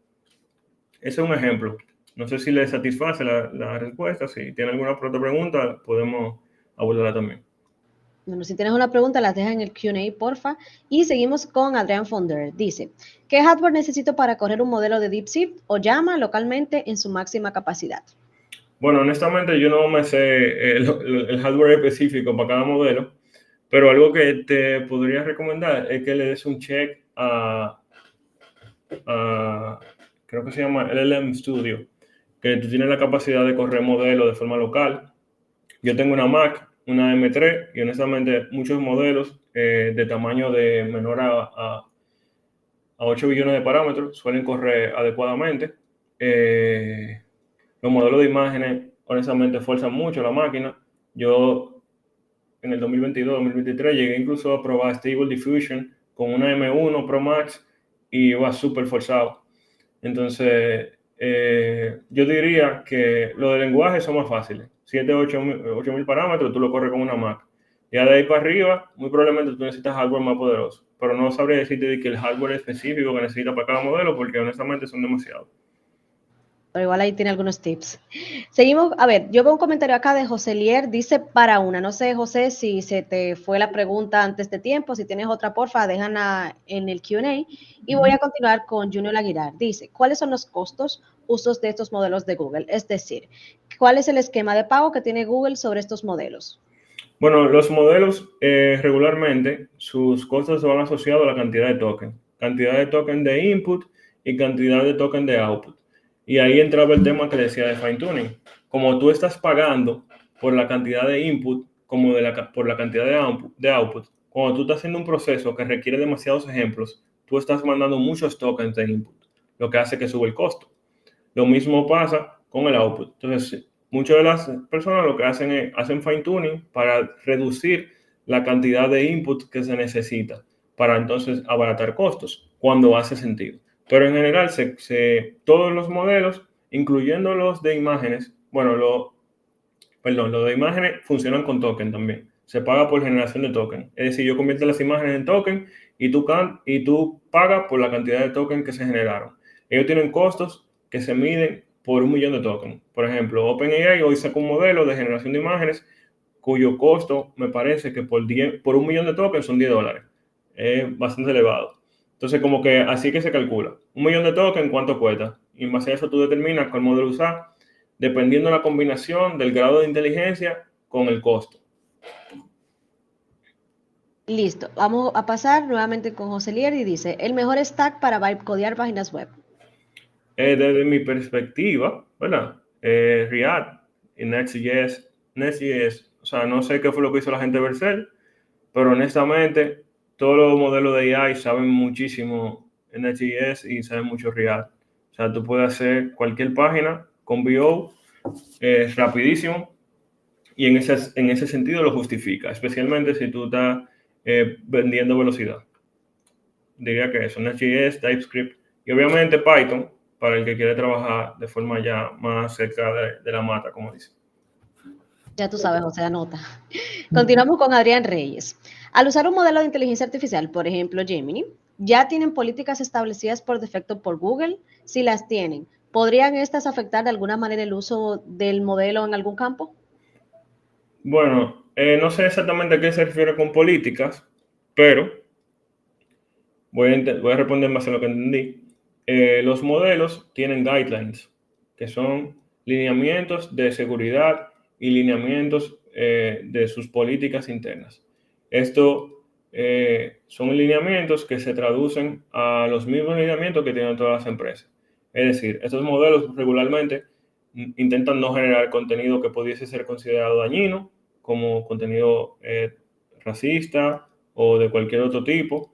Ese es un ejemplo. No sé si le satisface la respuesta. Si tiene alguna otra pregunta, podemos abordarla también.
Bueno, si tienes una pregunta, las deja en el Q&A, porfa. Y seguimos con Adrián Fonder. Dice, ¿qué hardware necesito para correr un modelo de DeepSeek o llama localmente en su máxima capacidad?
Bueno, honestamente yo no me sé el hardware específico para cada modelo, pero algo que te podría recomendar es que le des un check creo que se llama LLM Studio, que tú tienes la capacidad de correr modelos de forma local. Yo tengo una Mac, una M3, y honestamente muchos modelos de tamaño de menor a 8 billones de parámetros suelen correr adecuadamente. Los modelos de imágenes honestamente fuerzan mucho la máquina. Yo en el 2022-2023 llegué incluso a probar Stable Diffusion con una M1 Pro Max y iba súper forzado. Entonces, yo diría que lo de lenguaje son más fáciles. 7, 8 mil parámetros, tú lo corres con una Mac. Ya de ahí para arriba, muy probablemente tú necesitas hardware más poderoso. Pero no sabría decirte que el hardware específico que necesitas para cada modelo, porque honestamente son demasiados.
Pero igual ahí tiene algunos tips. Seguimos, a ver, yo veo un comentario acá de José Lier, dice para una. No sé, José, si se te fue la pregunta antes de tiempo, si tienes otra, porfa, déjala en el Q&A. Y voy a continuar con Junior Aguilar. Dice, ¿cuáles son los costos, usos de estos modelos de Google? Es decir, ¿cuál es el esquema de pago que tiene Google sobre estos modelos?
Bueno, los modelos regularmente, sus costos van asociados a la cantidad de token de input y cantidad de token de output. Y ahí entraba el tema que decía de fine tuning. Como tú estás pagando por la cantidad de input como por la cantidad de output, cuando tú estás haciendo un proceso que requiere demasiados ejemplos, tú estás mandando muchos tokens de input, lo que hace que sube el costo. Lo mismo pasa con el output. Entonces, muchas de las personas lo que hacen es hacen fine tuning para reducir la cantidad de input que se necesita para entonces abaratar costos cuando hace sentido. Pero en general, todos los modelos, incluyendo los de imágenes, bueno, los de imágenes funcionan con token también. Se paga por generación de token. Es decir, yo convierto las imágenes en token y tú pagas por la cantidad de token que se generaron. Ellos tienen costos que se miden por 1 millón de tokens. Por ejemplo, OpenAI hoy sacó un modelo de generación de imágenes cuyo costo me parece que por 1 millón de tokens son $10. Es bastante elevado. Entonces, como que así que se calcula. 1 millón de tokens, ¿cuánto cuesta? Y en base a eso tú determinas cuál modelo usar, dependiendo de la combinación del grado de inteligencia con el costo.
Listo, vamos a pasar nuevamente con José Lier y dice, el mejor stack para codear páginas web.
Desde mi perspectiva, ¿verdad? React y Next.js, o sea, no sé qué fue lo que hizo la gente de Vercel, pero honestamente, todos los modelos de AI saben muchísimo en Next.js y saben mucho React. O sea, tú puedes hacer cualquier página con VO rapidísimo y en ese sentido lo justifica, especialmente si tú estás vendiendo velocidad. Diría que eso, Next.js, TypeScript y obviamente Python para el que quiere trabajar de forma ya más cerca de la mata, como dice.
Ya tú sabes, José, anota. Continuamos con Adrián Reyes. Al usar un modelo de inteligencia artificial, por ejemplo, Gemini, ¿ya tienen políticas establecidas por defecto por Google? Si las tienen, ¿podrían estas afectar de alguna manera el uso del modelo en algún campo?
Bueno, no sé exactamente a qué se refiere con políticas, pero voy a responder más a lo que entendí. Los modelos tienen guidelines, que son lineamientos de seguridad y lineamientos de sus políticas internas. Esto son lineamientos que se traducen a los mismos lineamientos que tienen todas las empresas. Es decir, estos modelos regularmente intentan no generar contenido que pudiese ser considerado dañino, como contenido racista o de cualquier otro tipo.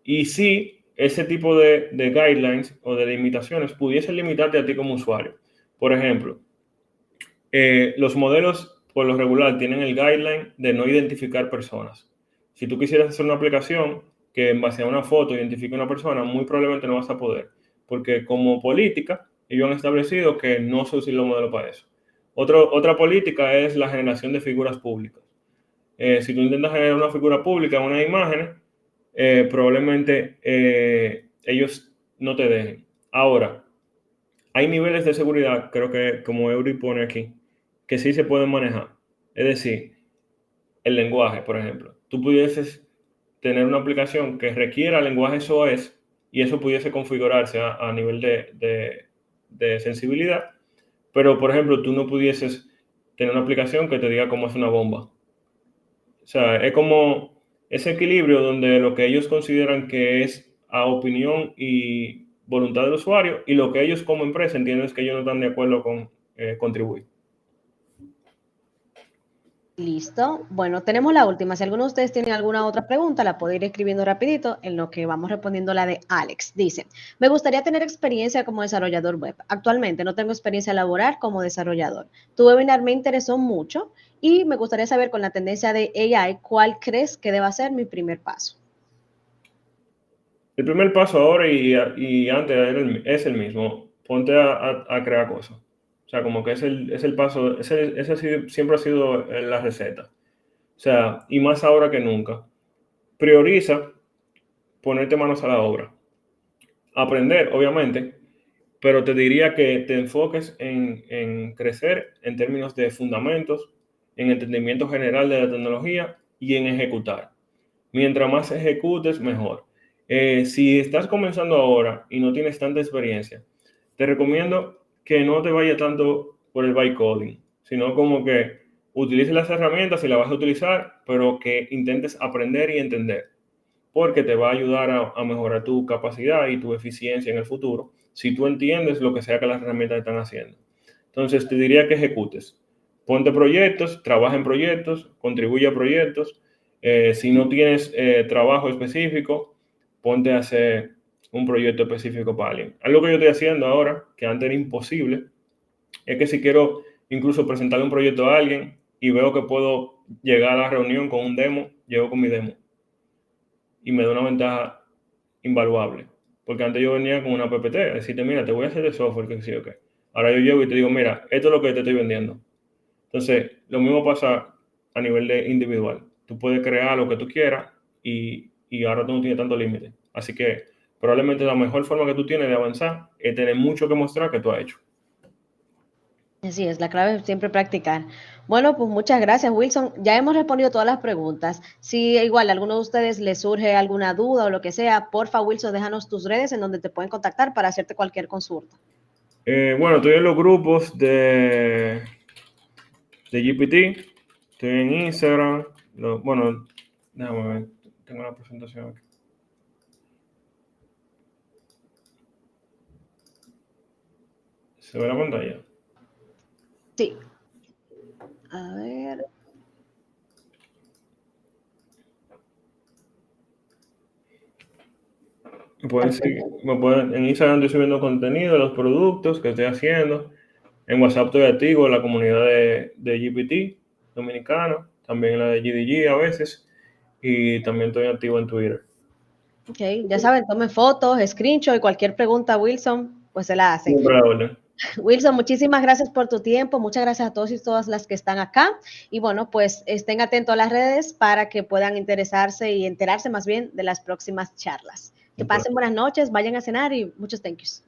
Y si ese tipo de guidelines o de limitaciones pudiesen limitarte a ti como usuario. Por ejemplo, los modelos por lo regular tienen el guideline de no identificar personas. Si tú quisieras hacer una aplicación que en base a una foto identifique a una persona, muy probablemente no vas a poder, porque como política, ellos han establecido que no se usan los modelos para eso. Otra política es la generación de figuras públicas. Si tú intentas generar una figura pública, unas imágenes, probablemente ellos no te dejen. Ahora, hay niveles de seguridad, creo que como Eury pone aquí, que sí se pueden manejar. Es decir, el lenguaje, por ejemplo. Tú pudieses tener una aplicación que requiera lenguaje SOS y eso pudiese configurarse a nivel de sensibilidad, pero, por ejemplo, tú no pudieses tener una aplicación que te diga cómo es una bomba. O sea, es como ese equilibrio donde lo que ellos consideran que es a opinión y voluntad del usuario y lo que ellos como empresa entienden es que ellos no están de acuerdo con contribuir.
Listo. Bueno, tenemos la última. Si alguno de ustedes tiene alguna otra pregunta, la puede ir escribiendo rapidito en lo que vamos respondiendo la de Alex. Dice, me gustaría tener experiencia como desarrollador web. Actualmente no tengo experiencia laboral como desarrollador. Tu webinar me interesó mucho y me gustaría saber con la tendencia de AI, ¿cuál crees que deba ser mi primer paso?
El primer paso ahora y antes es el mismo. Ponte a crear cosas. O sea, como que es el paso, siempre ha sido la receta. O sea, y más ahora que nunca. Prioriza ponerte manos a la obra. Aprender, obviamente, pero te diría que te enfoques en crecer en términos de fundamentos, en entendimiento general de la tecnología y en ejecutar. Mientras más ejecutes, mejor. Si estás comenzando ahora y no tienes tanta experiencia, te recomiendo que no te vayas tanto por el byte coding, sino como que utilices las herramientas y las vas a utilizar, pero que intentes aprender y entender, porque te va a ayudar a mejorar tu capacidad y tu eficiencia en el futuro si tú entiendes lo que sea que las herramientas están haciendo. Entonces, te diría que ejecutes. Ponte proyectos, trabaja en proyectos, contribuye a proyectos. Si no tienes trabajo específico, ponte a hacer un proyecto específico para alguien. Algo que yo estoy haciendo ahora, que antes era imposible, es que si quiero incluso presentarle un proyecto a alguien y veo que puedo llegar a la reunión con un demo, llego con mi demo y me da una ventaja invaluable. Porque antes yo venía con una PPT, decirte, mira, te voy a hacer el software, que sí o qué. Ahora yo llego y te digo, mira, esto es lo que te estoy vendiendo. Entonces, lo mismo pasa a nivel de individual. Tú puedes crear lo que tú quieras y ahora tú no tienes tanto límite. Así que probablemente la mejor forma que tú tienes de avanzar es tener mucho que mostrar que tú has hecho.
Así es, la clave es siempre practicar. Bueno, pues muchas gracias, Wilson. Ya hemos respondido todas las preguntas. Si igual a alguno de ustedes les surge alguna duda o lo que sea, porfa, Wilson, déjanos tus redes en donde te pueden contactar para hacerte cualquier consulta.
Bueno, estoy en los grupos de GPT, estoy en Instagram. Bueno, déjame ver, tengo la presentación aquí. ¿Se ve la pantalla?
Sí. A ver.
En Instagram estoy subiendo contenido de los productos que estoy haciendo. En WhatsApp estoy activo en la comunidad de GPT dominicano, también en la de GDG a veces, y también estoy activo en Twitter.
Ok, ya saben, tomen fotos, screenshot y cualquier pregunta a Wilson, pues se la hacen.
Siempre a la orden.
Wilson, muchísimas gracias por tu tiempo, muchas gracias a todos y todas las que están acá y bueno, pues estén atentos a las redes para que puedan interesarse y enterarse más bien de las próximas charlas. Que pasen buenas noches, vayan a cenar y muchos thank yous.